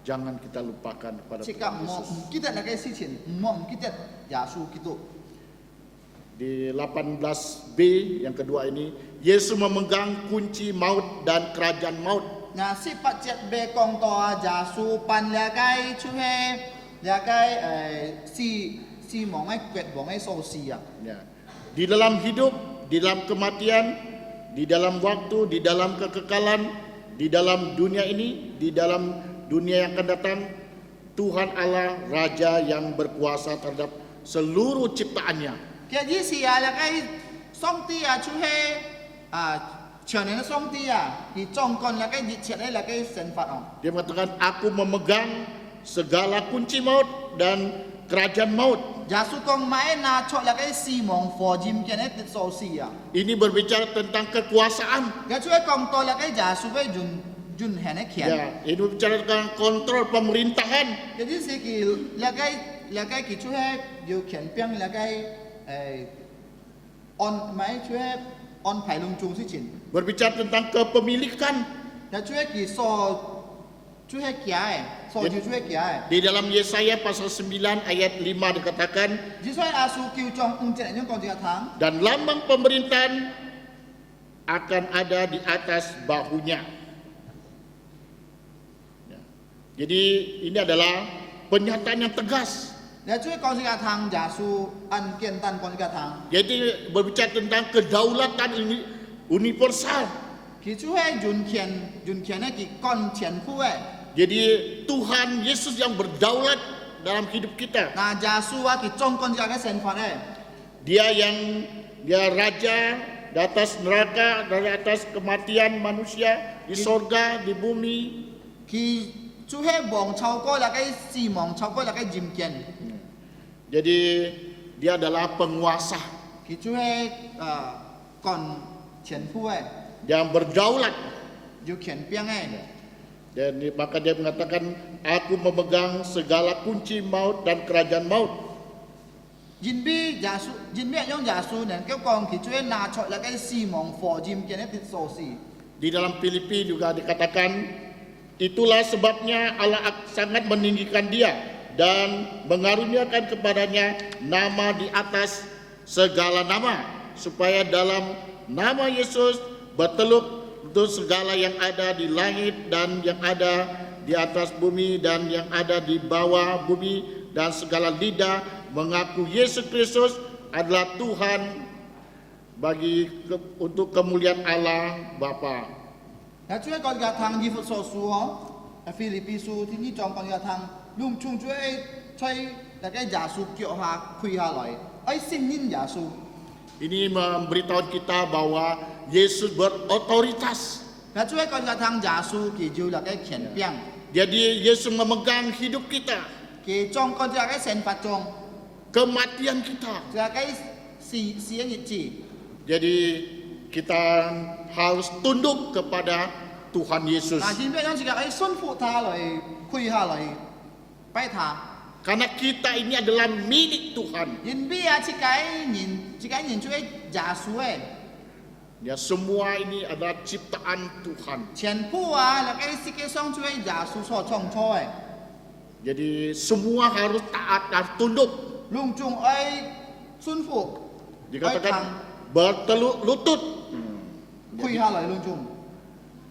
Jangan kita lupakan kepada 自 Tuhan 家唔 Yesus. 唔記得那個事情，唔記得耶穌基督。 Di 18b yang kedua ini, Yesus memegang kunci maut dan kerajaan maut. 嗱，18節被講到啊，耶穌辦了個出去，了個死亡嘅絕望嘅鎖匙啊。 Ya. Di dalam hidup, di dalam kematian, di dalam waktu, di dalam kekekalan, di dalam dunia ini, di dalam dunia yang akan datang, Tuhan Allah Raja yang berkuasa terhadap seluruh ciptaannya. 其實以前啊，了個上帝啊出去全能嘅上帝啊，佢掌管了個一切嘅了個神法哦。 Dia mengatakan, aku memegang segala kunci maut dan kerajaan maut. 耶穌講買拿出了個死亡火焰嘅嘅鎖匙啊。 Ini berbicara tentang kekuasaan. 佢出去講到了個耶穌嘅運行嘅權。 Ya, ini berbicara tentang kontrol pemerintahan. 有啲時佢了個佢出去有權柄了個安買出去安排隆重事情。 Berbicara tentang kepemilikan. 又出去佢所出去行嘅，所就出去行嘅。 Di dalam Yesaya pasal 9 ayat 5 dikatakan, 只所以阿叔叫將五隻人講這個堂， dan lambang pemerintahan akan ada di atas bahunya. Ya. Jadi ini adalah pernyataan yang tegas. 你出去講這個堂，耶穌按簡單講這個堂， Jadi berbicara tentang kedaulatan universal. 佢出去運權咧，佢幹全部嘅。 Jadi Tuhan Yesus yang berdaulat dalam hidup kita. 嗱，耶穌啊，佢掌管這個神法咧， Dia raja di atas neraka, dari atas kematian manusia, di sorga, di bumi. 佢出去王超過那個死亡，超過那個人權， Jadi dia adalah penguasa 佢出去幹全部嘅， yang berdaulat. 有權柄嘅。 Dan maka dia mengatakan, aku memegang segala kunci maut dan kerajaan maut. 人比耶穌，人比用耶穌能夠講佢出去拿出那個死亡火焰嘅一啲鎖匙。 Di dalam Filipi juga dikatakan, itulah sebabnya Allah sangat meninggikan dia dan mengaruniakan kepadanya nama di atas segala nama, supaya dalam nama Yesus berteluk untuk segala yang ada di langit dan yang ada di atas bumi dan yang ada di bawah bumi, dan segala lidah mengaku Yesus Kristus adalah Tuhan untuk kemuliaan Allah Bapa. 嗱，主一個嘅堂以弗所書哦，腓立比書天呢狀講嘅堂，用從主吹那個耶穌腳下跪下來，承認耶穌。 Ini memberitahu kita bahwa Yesus berotoritas. 嗱，主一個嘅堂耶穌佢就那個權柄， Jadi Yesus memegang hidup kita, 佢掌管這個神法中， kematian kita. 這個死嘅日子。 Jadi kita harus tunduk kepada Tuhan Yesus. 嗱，點樣樣自己順服他來跪下來拜他。 Karena kita ini adalah milik Tuhan. 人比啊，自己人出去耶穌嘅， Ya, semua ini adalah ciptaan Tuhan. 全部啊，那個世界上出去耶穌所創造嘅， Jadi semua harus taat dan tunduk. 隆重順服， Dikatakan berteluk lutut. 跪下來隆重。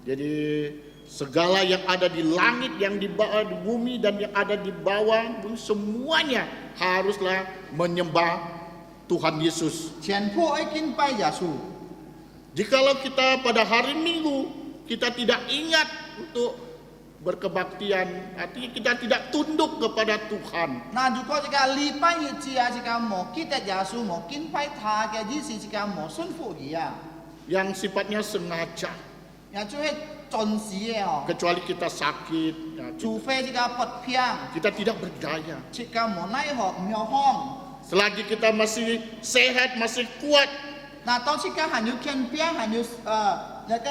Jadi segala yang ada di langit, yang di bawah di bumi, dan yang ada di bawah bumi, semuanya haruslah menyembah Tuhan Yesus. 全部敬拜耶穌。 Jikalau kita pada hari Minggu kita tidak ingat untuk berkebaktian, artinya kita tidak tunduk kepada Tuhan. 嗱，如果這個禮拜日子啊，這個冇記得耶穌，冇敬拜他嘅意思，這個冇順服佢啊， Yang sifatnya sengaja, 也就係準時嘅哦。 kecuali kita sakit, ya, 除非這個不平， kita tidak berdaya. 這個冇奈何唔有空。 Selagi kita masih sehat, masih kuat, 嗱，當這個還有權柄，還有那個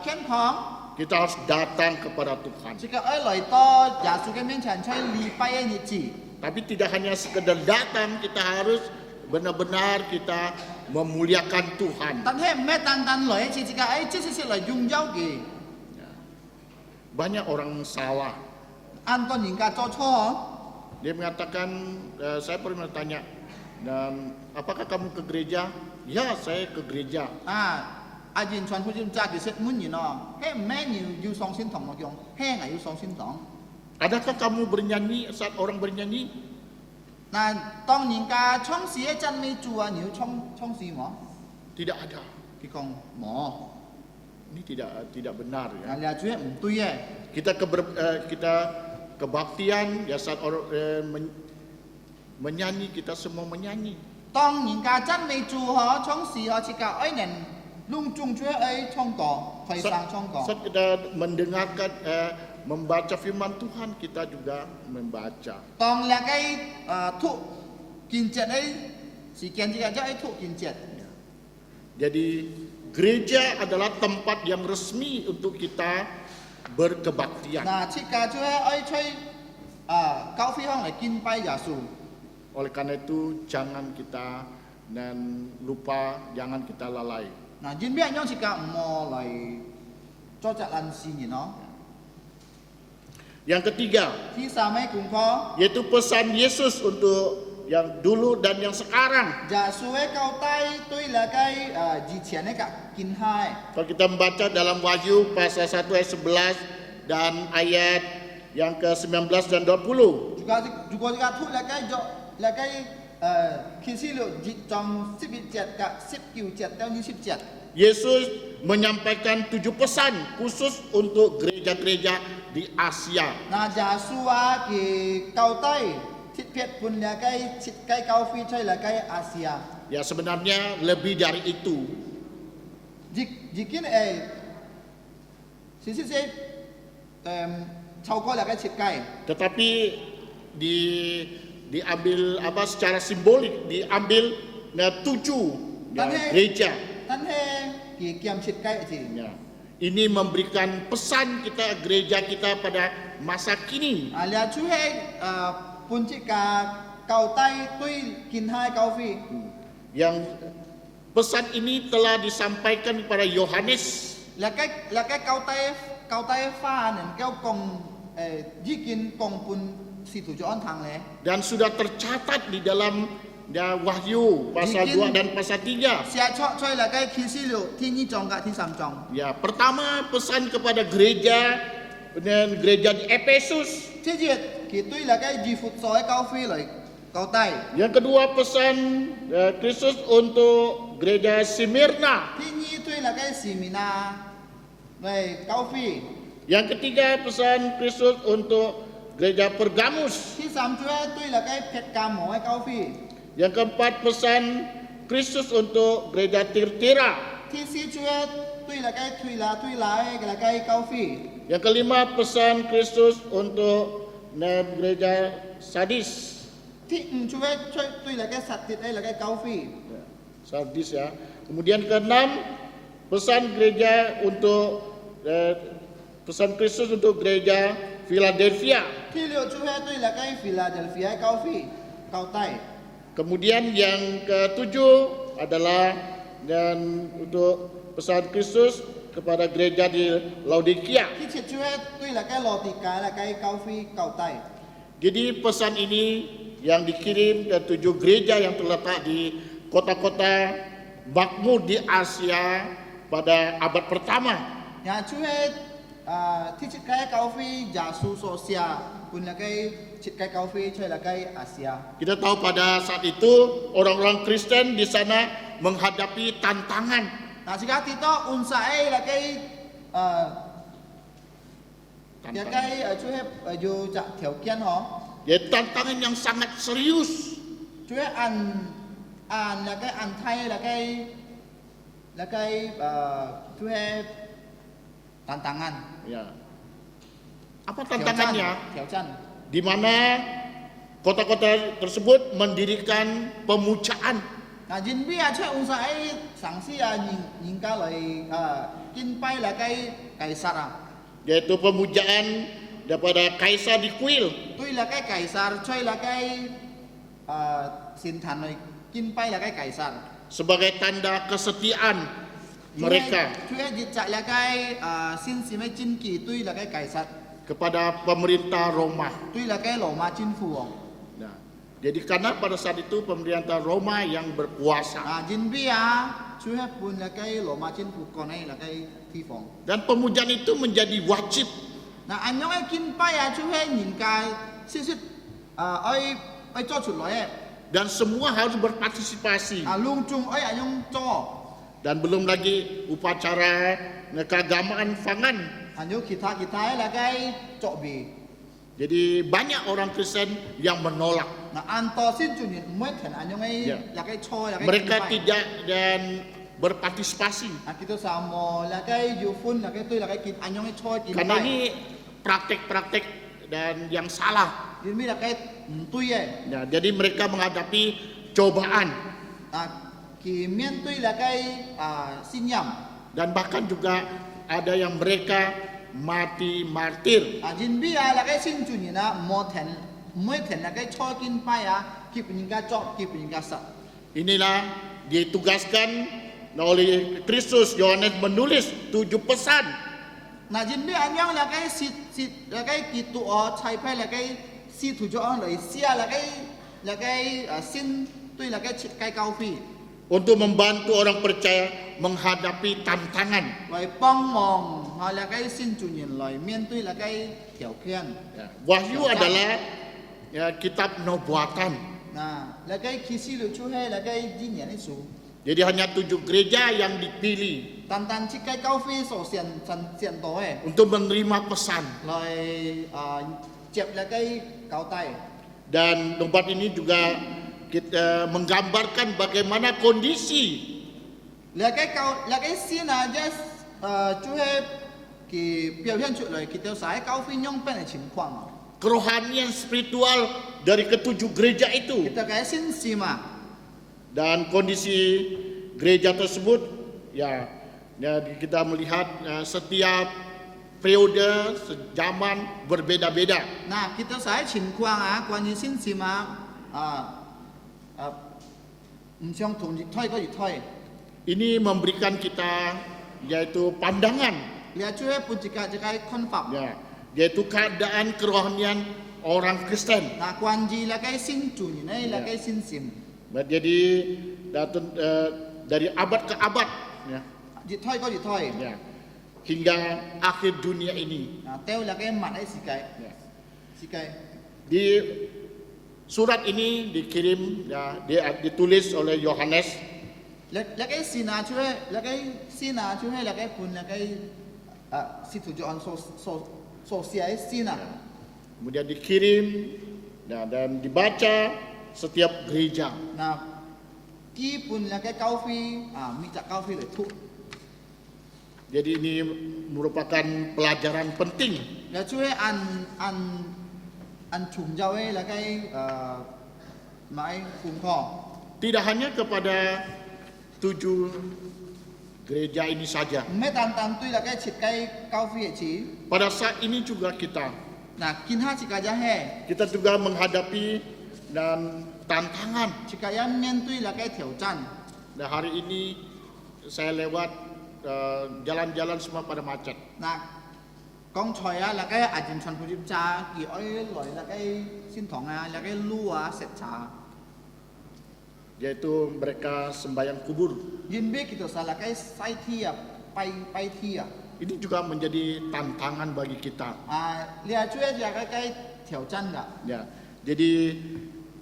健康。 kita harus datang kepada Tuhan. 這個來到耶穌嘅面前，在禮拜嘅日子， Tapi tidak hanya sekedar datang, kita harus benar-benar kita memuliakan Tuhan. Tan he me tan loi chi chi ka ai chi chi loi yung yao ki. Banyak orang salah. An ton ning ka cho cho. Dia mengatakan, saya pernah tanya, dan apakah kamu ke gereja? Ya, saya ke gereja. A yin chuan hu jin ja ki set mun yin no. He me ni yu song sin tong mo kyong. He ngai yu song sin tong. Adakah kamu bernyanyi saat orang bernyanyi? Nah, tong ning ka chong si e chan me chu a ni chong si mo. Tidak ada. Ki kong mo. Ini tidak benar ya. Lia chue tu ye. Kita kebaktian ya saat orang menyanyi, kita semua menyanyi. Tong ning ka chan me chu ho chong si ho chi ka ai nen lung chung chue ai chong ko, fai sang chong ko. Saat kita mendengarkan membaca firman Tuhan, kita juga membaca. Tong lia kai thu kin jet ai si kian ji ka ja ai thu kin jet. Jadi gereja adalah tempat yang resmi untuk kita berkebaktian. Nah, chi ka chue ai choi cao phi hong lai kin pai ya su. Oleh karena itu jangan kita dan lupa, jangan kita lalai. Nah, jin bia nyong chi ka mo lai cho cha lan si ni no. Yang ketiga, Thi sa mai kung kho yaitu pesan Yesus untuk yang dulu dan yang sekarang. ja su e cao tai tui la kai ji qian e ka kin hai. Kalau kita membaca dalam Wahyu pasal 1 ayat 11 dan ayat yang ke-19 dan 20. Juga thu la kai kin si lu ji chong 11 jet ka 19 jet tao ni 10 jet. Yesus menyampaikan 7 pesan khusus untuk gereja-gereja di Asia. Na ja su a ki cao tai thit phet pun la kai chit kai cao phi choi la kai Asia. Ya sebenarnya lebih dari itu. Jikin si chau ko la kai chit kai. Tetapi diambil secara simbolik, diambil 7 gereja. Tan he ki kiam chit kai ji. Ya. Ini memberikan pesan kita, gereja kita pada masa kini. Lia chu he pun chi ka cao tai tui kin hai cao phi. Yang pesan ini telah disampaikan kepada Yohanes. La kai cao tai fa nen keo kong jikin kong pun si tu jo on thang le. Dan sudah tercatat di dalam Wahyu pasal 2 dan pasal 3. Sia choi la kai kin si lu thi ni jong ka thi sam jong. Ya, pertama pesan kepada gereja dan gereja di Efesus. Thi jiet ki tui la kai ji fut soi cao phi lai cao tai. Yang kedua pesan Kristus untuk gereja Smyrna. Thi ni tui la kai simina lai cao phi. Yang ketiga pesan Kristus untuk gereja Pergamus. Thi sam chue tui la kai phet ka mo ai cao phi. Yang keempat pesan Kristus untuk gereja Tiatira. Thi si chue tui la kai tui la ai la kai cao phi. Yang kelima pesan Kristus untuk gereja Sardis. Thi chue tui la kai sat tit ai la kai cao phi. Sardis ya. Kemudian keenam pesan gereja untuk pesan Kristus untuk gereja Philadelphia. Thi liu chue tui la kai Philadelphia ai cao phi. Cao tai. Kemudian yang ketujuh adalah dan untuk pesan Kristus kepada gereja di Laodikia. Thi chit chue tui la kai lo ti ka la kai cao phi cao tai. Jadi pesan ini yang dikirim ke 7 gereja yang terletak di kota-kota makmur di Asia pada abad pertama. Ya chue thi chit kai cao phi ja su so sia pun la kai chit kai cao phi choi la kai Asia. Kita tahu pada saat itu orang-orang Kristen di sana menghadapi tantangan. Nah, jika kita unsa ai la kai ya kai chue ju ja thiao kian ho. Ya tantangan yang sangat serius. Chue an la kai an thai la kai chue tantangan. Ya. Apa tantangannya? Thiao chan. Di mana kota-kota tersebut mendirikan pemujaan. Nah, jin bi a chue unsa ai sang si ning ka lai kin pai la kai kaisar. Yaitu pemujaan daripada kaisar di kuil. Tui la kai kaisar choi la kai sin than lai กินไปแล้วก็ไก่สัตว์ sebagai tanda kesetiaan mereka ช่วยจิตใจแล้วก็สิ้นสิไม่จินกี่ตุ้ยแล้วก็ไก่สัตว์ kepada pemerintah Roma. ตุ้ยแล้วก็หลงมาจินฟูอง Nah, jadi karena pada saat itu pemerintah Roma yang berkuasa จินเบียช่วยให้ปุนแล้วก็หลงมาจินฟูก่อนให้แล้วก็ที่ฟอง dan pemujaan itu menjadi wajib นะอันยังไอ้กินไปช่วยให้หญิงกายสิ้นไอ้จ่อฉุดร้อย dan semua harus berpartisipasi ลุงจุงอันยังจ่อ dan belum lagi upacara keagamaan Fangan. อันยังขีดท้ายแล้วก็จ่อบี Jadi banyak orang Kristen yang menolak. Nah, anto sin junin mungkin anyong Ya. lakai cho lakai Mereka kimpai. tidak dan berpartisipasi Kita sama lakai yufun lakai tu lakai kit anyong cho kimpai. karena ini praktek-praktek dan yang salah. Ini lakai tu ye. Ya, jadi mereka menghadapi cobaan Kimien tu lakai sinyam. dan bahkan juga ada yang mereka mati martir. Jin biya lakai sin junin mungkin lakai cho kimpai kip ningga cho kip ningga sa. Inilah ditugaskan oleh Kristus. Yohanes menulis 7 pesan. Nah jin biya anyong lakai lakai kitu cai pai lakai si tujuh orang lagi sia lakai sin tu lakai kai kau pi. Untuk membantu orang percaya menghadapi tantangan. Lai pong mong lakai sin junyin lai mien tu lakai tiao kian. Ya, Wahyu adalah kitab nubuatan. Nah lakai kisi lu cuhe lakai jinyan isu. Jadi hanya 7 gereja yang dipilih Tan cikai kau pi so sian to untuk menerima pesan. lai cep lakai kau tai. Dan tempat ini juga kita menggambarkan bagaimana kondisi lakai sin aja cuhe ki biểu hiện chuyện lai kita sai kau pi nyong pen情况 kerohanian spiritual dari ketujuh gereja itu. kita kai sin sima. Dan kondisi gereja tersebut ya kita melihat setiap periode sejaman berbeda-beda. Nah kita sai 情况关于sin sima相同日推個日推， Ini memberikan kita yaitu pandangan 你係最本自己confirm。 ya, yaitu keadaan kerohanian orang Kristen. 嗱，關於那個先傳呢，那個先閃， Jadi dari abad ke abad ya, 日推個日推， ya, hingga akhir dunia ini. 嗱，掉那個物喺世界， Ya. 世界。 Di surat ini dikirim ya, ditulis oleh Yohanes 那個先拿出嚟，那個先拿出嚟，那個本那個使徒約翰所寫嘅先啊， kemudian dikirim dan dibaca setiap gereja. 嗱，基本那個教會咪就教會嚟出。 Jadi ini merupakan pelajaran penting แล้วช่วยอันชุมเจ้าเอ้แล้วก็ไม้คุ้มครอง tidak hanya kepada 7 gereja ini saja. ไม่ตันตุ้ยแล้วก็ฉิดไก่เก้าฟีชี Pada saat ini juga kita น่ะกินห้าฉิกายาแห่ juga menghadapi dan tantangan. ฉิกายาเมียนตุ้ยแล้วก็เถียวจัน Nah, hari ini saya lewat jalan-jalan semua pada macet. น่ะกองชอยอะแล้วก็อาจจะชนผู้จิบจากี่อ้อยลอยแล้วก็สิ้นถองอะแล้วก็ลู่อะเสร็จชา Yaitu mereka sembahyang kubur. ยินเบี้ยกิโตสาแล้วก็ไส้เทียบไปเทียบ Ini juga menjadi tantangan bagi kita. เรียช่วยจะใกล้ๆเถียวจันกะ Ya, jadi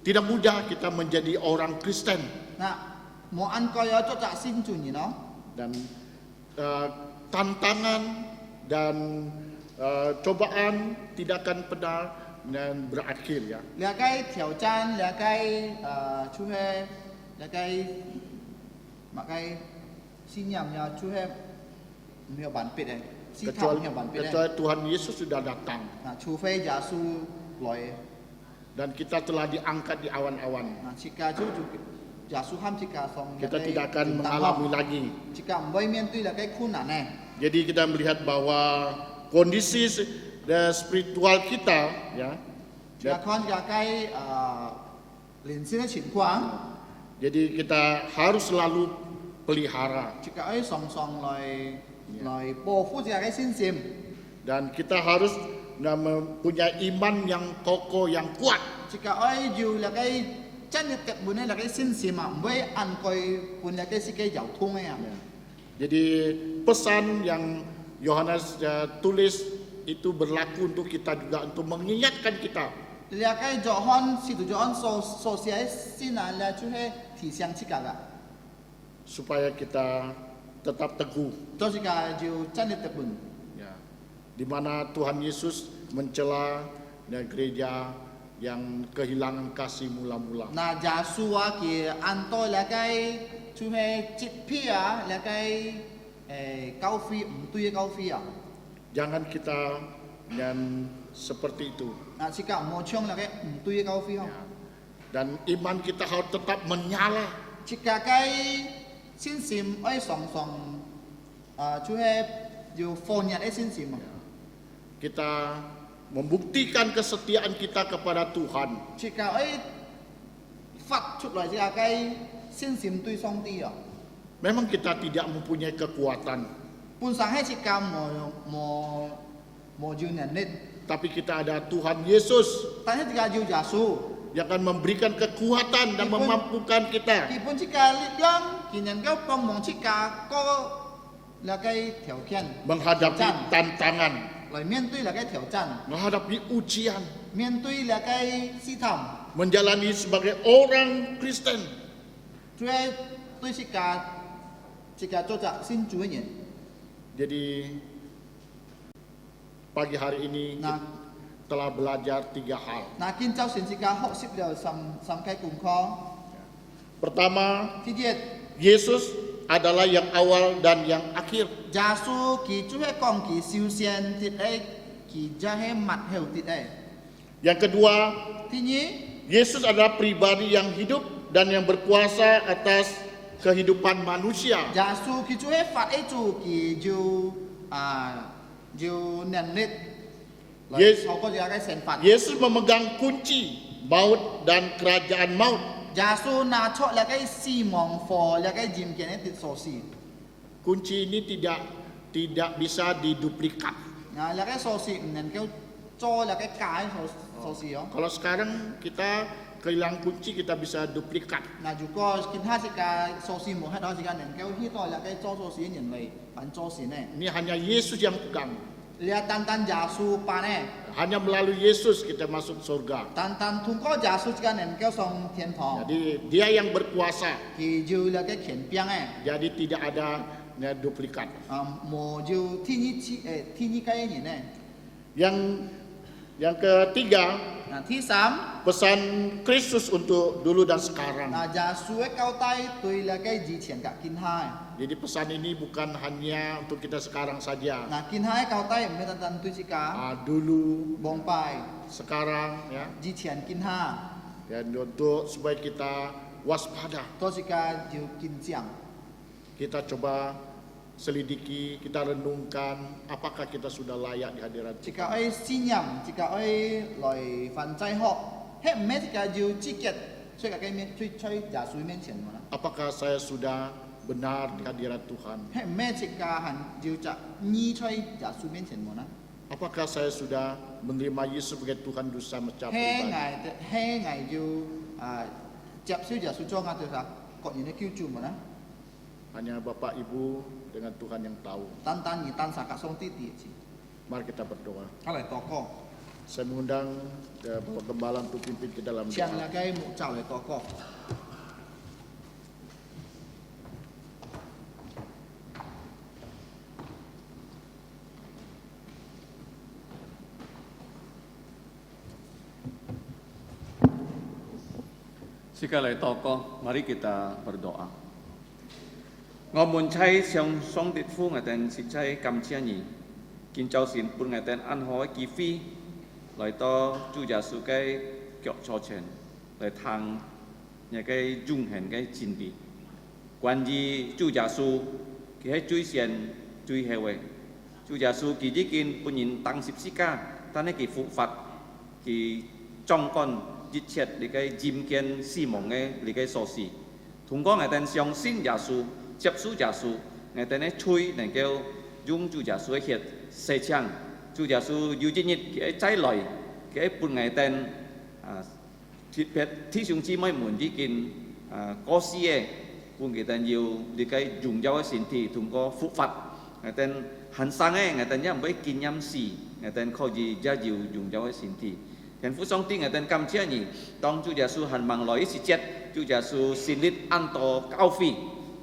tidak mudah kita menjadi orang Kristen น่ะหมออันกอยจะจะสิ้นจุนอยู่เนาะ dan tantangan dan cobaan tidak akan pernah dan berakhir ya. แล้วก็เถียวจันแล้วก็ช่วยแล้วก็มาก็สิ่งอย่างเนี่ยช่วยมีบันปิดเองสิ่งทำมีบันปิดเอง Kecuali Tuhan Yesus sudah datang นะช่วยยาสูลอย dan kita telah diangkat di awan-awan. นะชิกาจูจูยาสูห้ามชิกาซอง Kita tidak akan mengalami lagi. ชิกาไม่เมียนตุยแล้วก็คู่หนาแน่ Jadi kita melihat bahwa kondisi spiritual kita ya ชิกาคอนยาใกล้หลินซินฉินขวาง Jadi kita harus selalu pelihara. 即個愛常常來保護自己嘅信心， Dan kita harus mempunyai iman yang kokoh, yang kuat. 即個愛要你嘅真嘅特本嘅你嘅信心啊，唔會按佢本你嘅自己有通嘅啊。 Jadi pesan yang Yohanes tulis itu berlaku untuk kita juga, untuk mengingatkan kita 你嘅約翰使徒約翰所寫嘅信啊，你就係提醒自己嘅， supaya kita tetap teguh. 就是個要真嘅特本。 Ya. Di mana Tuhan Yesus mencela gereja yang kehilangan kasih mula-mula. 那耶穌啊，佢按到你嘅就係接批啊，你嘅教會唔對嘅教會啊。 Jangan kita dan seperti itu. 嗱，即個冇唱你嘅唔對嘅教會啊。 Dan iman kita harus tetap menyala. 即個嘅信心愛常常就係要放入嘅信心啊。 Kita membuktikan kesetiaan kita kepada Tuhan. 即個愛發出來即個嘅信心對上帝啊。 Memang kita tidak mempunyai kekuatan, 本身係即個冇要能力， tapi kita ada Tuhan Yesus 但係即個要耶穌。 yang akan memberikan kekuatan dan memampukan kita. 基本即個力量，佢能夠幫忙即個那個條件 Menghadapi tantangan, 來面對那個挑戰， menghadapi ujian, 面對那個試探， menjalani sebagai orang Kristen. 就係對即個做着信主嘅人。 Jadi pagi hari ini Nah. kita telah belajar 3 hal. 嗱，見周成即個學習了三個功課。 Pertama, 第一， Yesus adalah yang awal dan yang akhir. 耶穌佢就係講佢首先啲誒，佢就係末後啲誒。 Yang kedua, 第二， Yesus adalah pribadi yang hidup dan yang berkuasa atas kehidupan manusia. 耶穌佢就係發一做佢就能力。 Yes. 透過這個神法， Yesus memegang kunci maut dan kerajaan maut. 耶穌拿出那個死亡火，那個嚴嚴的鎖匙， Kunci ini tidak bisa diduplikat. 那個鎖匙唔能夠做那個假的鎖匙哦。 Kalau sekarang kita kehilangan kunci, kita bisa duplikat. 那如果其他這個鎖匙冇喺度，時間能夠去到那個做鎖匙的人類辦鎖匙呢？ Ini hanya Yesus yang pegang. 你單單耶穌辦呢？ Hanya melalui Yesus kita masuk surga. 單單通過耶穌這個能夠上天堂， Jadi dia yang berkuasa. 佢就那個權柄誒， Jadi tidak ada duplikat. 冇就天意嘅人呢？ Yang ketiga, 那第三。 pesan Kristus untuk dulu dan sekarang. 那耶穌嘅交代對那個以前嘅見下， Jadi pesan ini bukan hanya untuk kita sekarang saja. 那見下嘅交代唔係單單對自己， Dulu, 望拜 sekarang, ya. 以前見下， Dan untuk supaya kita waspada, 都是個要見證。 kita coba selidiki, kita renungkan apakah kita sudah layak di hadirat 這個 Tuhan. 愛信仰，這個愛來犯罪學，係唔係這個要直接出個面出耶穌面前嘛？ Apakah saya sudah benar di hadirat Tuhan? 係唔係這個係要就依出耶穌面前嘛？ Apakah saya sudah menerima Yesus sebagai Tuhan dosa mencap 係 pribadi? 係要接受耶穌做我哋個個人嘅救主嘛？ Hanya Bapak Ibu dengan Tuhan yang tahu. 單單而單殺格上啲啲字， Mari kita berdoa. 我嚟禱告。 Saya mengundang Bapak Gembala untuk pimpin kita dalam 向 doa. 那個木罩嚟禱告。 Sekali tokoh, mari kita berdoa. Ngomong cai siang song dit fu ngaten si cai kam chia ni, kin chao sin pun ngaten an hoi ki phi, lai to chu gia su cái kiok cho chen, lai thang nhà cái dung hèn cái chín bị. Quan gì chu gia su, ki hai chui xian chui hewe, chu gia su ki ji kin pun yin tăng sip sika, ta ne ki phụ phạt, ki trong con giết chết để cái chim kiên xi mỏng cái để cái sò xì 通過我哋相信耶穌、接受耶穌，我哋嘅嘴能夠用主耶穌嘅血洗淨，主耶穌有一日佢再來，佢伴我哋弟兄姊妹們已經過世嘅，伴佢哋要嚟嘅榮耀嘅身體，通過復活，我哋很生嘅，我哋也唔會見陰事，我哋可以也要榮耀嘅身體。天父上帝，我哋感謝你，當主耶穌很忙來時節，主耶穌設立安多教會，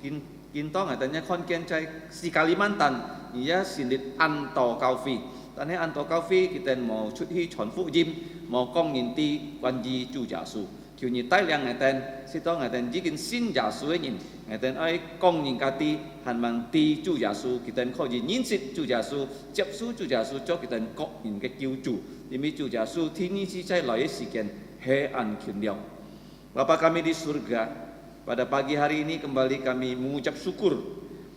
見當我哋一看見在西加里曼丹，而家設立安多教會，但係安多教會佢哋冇出去傳福音，冇講人哋關於主耶穌。求你帶領我哋，使到我哋已經信耶穌嘅人，我哋愛講人家啲係問啲主耶穌，佢哋可以認識主耶穌，接受主耶穌做佢哋個人嘅救主。因為主耶穌天ini再來嘅時間黑暗全了。Bapa kami di surga, pada pagi hari ini kembali kami mengucap syukur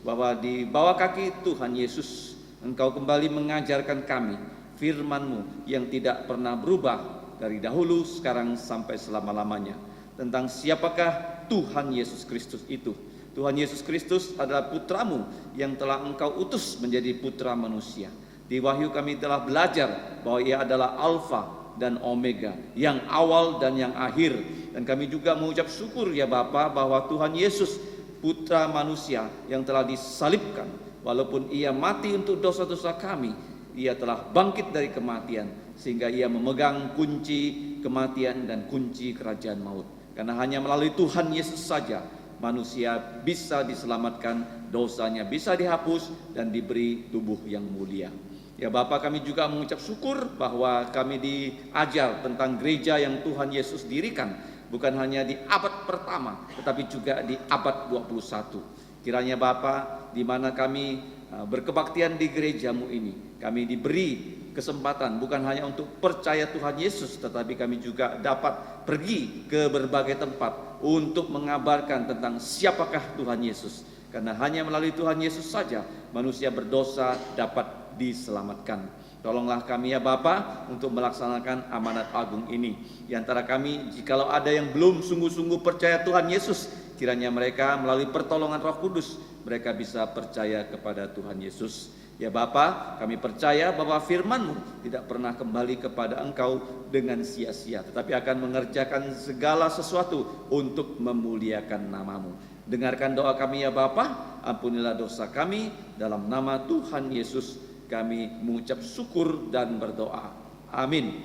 bahwa di bawah kaki Tuhan Yesus, Engkau kembali mengajarkan kami firman-Mu yang tidak pernah berubah dari dahulu, sekarang sampai selama-lamanya. Tentang siapakah Tuhan Yesus Kristus itu. Tuhan Yesus Kristus adalah putra-Mu yang telah Engkau utus menjadi putra manusia. Di Wahyu kami telah belajar bahwa Ia adalah Alfa dan Omega, yang awal dan yang akhir. Dan kami juga mengucap syukur ya Bapa bahwa Tuhan Yesus putra manusia yang telah disalibkan. Walaupun Ia mati untuk dosa-dosa kami, Ia telah bangkit dari kematian, sehingga Ia memegang kunci kematian dan kunci kerajaan maut. Karena hanya melalui Tuhan Yesus saja manusia bisa diselamatkan, dosanya bisa dihapus dan diberi tubuh yang mulia. Ya Bapa, kami juga mengucap syukur bahwa kami diajar tentang gereja yang Tuhan Yesus dirikan, bukan hanya di abad pertama tetapi juga di abad 21. Kiranya Bapa, di mana kami berkebaktian di gerejamu ini, kami diberi kesempatan bukan hanya untuk percaya Tuhan Yesus, tetapi kami juga dapat pergi ke berbagai tempat untuk mengabarkan tentang siapakah Tuhan Yesus. Karena hanya melalui Tuhan Yesus saja manusia berdosa dapat diselamatkan. Tolonglah kami ya Bapa untuk melaksanakan amanat agung ini. Di antara kami, jikalau ada yang belum sungguh-sungguh percaya Tuhan Yesus, kiranya mereka melalui pertolongan Roh Kudus, mereka bisa percaya kepada Tuhan Yesus. Ya Bapa, kami percaya bahwa firman-Mu tidak pernah kembali kepada Engkau dengan sia-sia, tetapi akan mengerjakan segala sesuatu untuk memuliakan nama-Mu. Dengarkan doa kami ya Bapa, ampunilah dosa kami, dalam nama Tuhan Yesus kami mengucap syukur dan berdoa. Amin.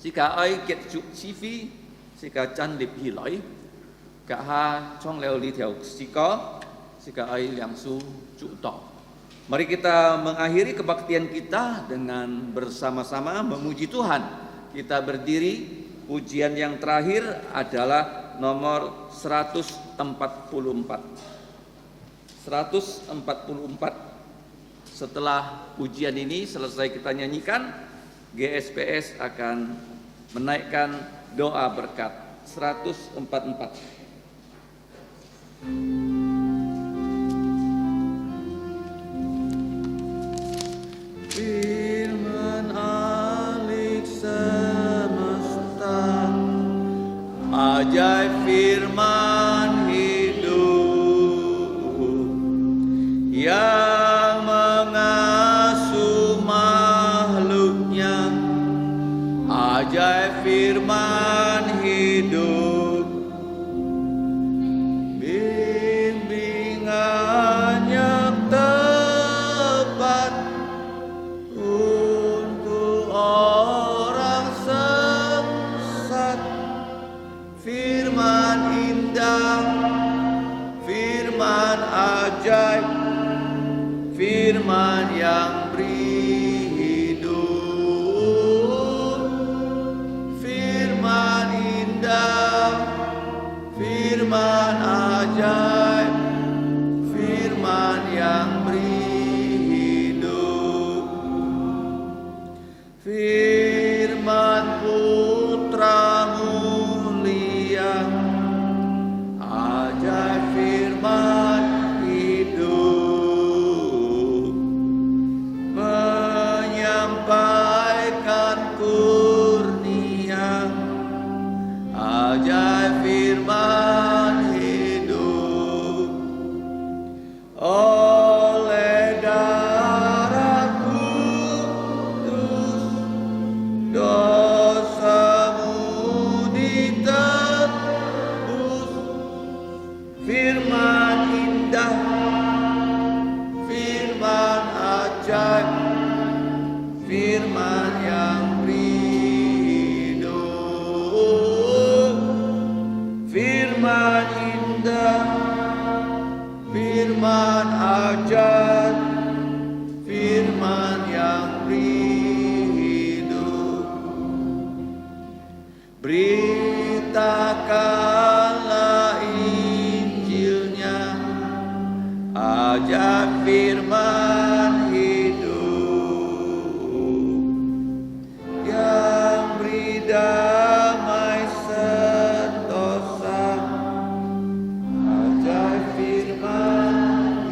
Sika ai kiet chu chi phi, sika chan lip hi loi, ka ha chong leo li theo sika, sika ai liang su chu to. Mari kita mengakhiri kebaktian kita dengan bersama-sama memuji Tuhan. Kita berdiri, pujian yang terakhir adalah nomor 144. 144. Setelah pujian ini selesai kita nyanyikan, GSPS akan menaikkan doa berkat 144. Firman alik semesta, ajaib firman hidup yang mengasuh makhluknya, ajaib firman hidup, bimbingannya tepat untuk orang sesat, firman indah, firman ajaib, firman yang beri hidup, firman indah, firman ajaib, firman yang beri hidup, firman Putra mulia, ajaib firman hidup, menyampaikan kurnia, ajaib firman hidup. Beritakanlah Injilnya, ajar firman hidup yang beri damai sentosa, ajar firman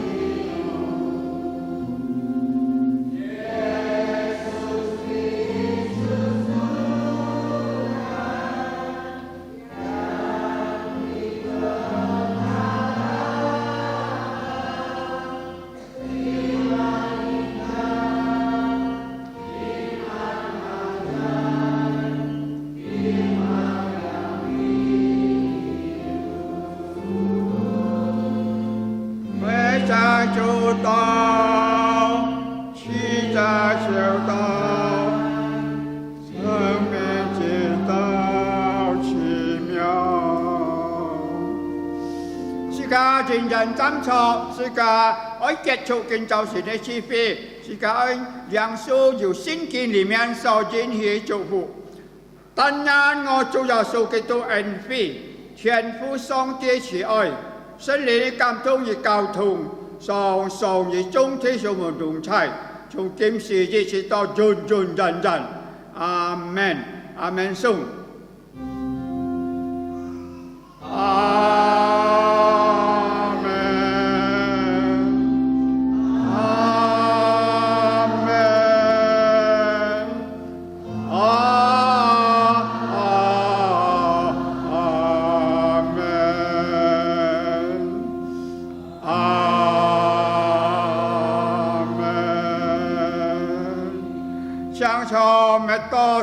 Chính人斟錯，是個愛結束建造神的智慧，是個愛兩手由聖經裡面所應許祝福。但願我主耶穌基督恩惠、天父上帝慈愛、聖靈的感動與交通，常常與眾弟兄們同在，從今時一直到永永遠遠。阿門，阿門頌。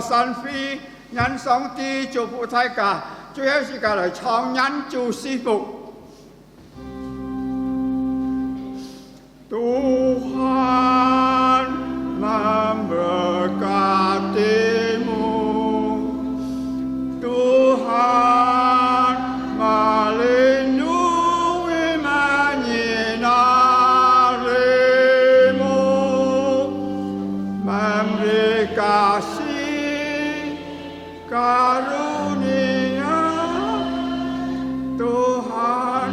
神飛人上帝祝福大家，最後時間嚟唱人祝福。Tuhan memberkatimu, Tuhan melindungi menyinarimu, memberi kasih karunia, Tuhan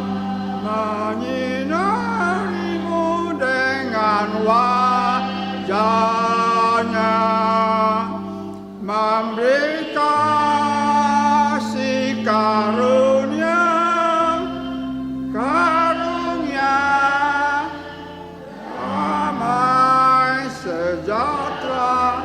menyinarimu dengan wajahnya, memberi kasih karunia, damai sejahtera.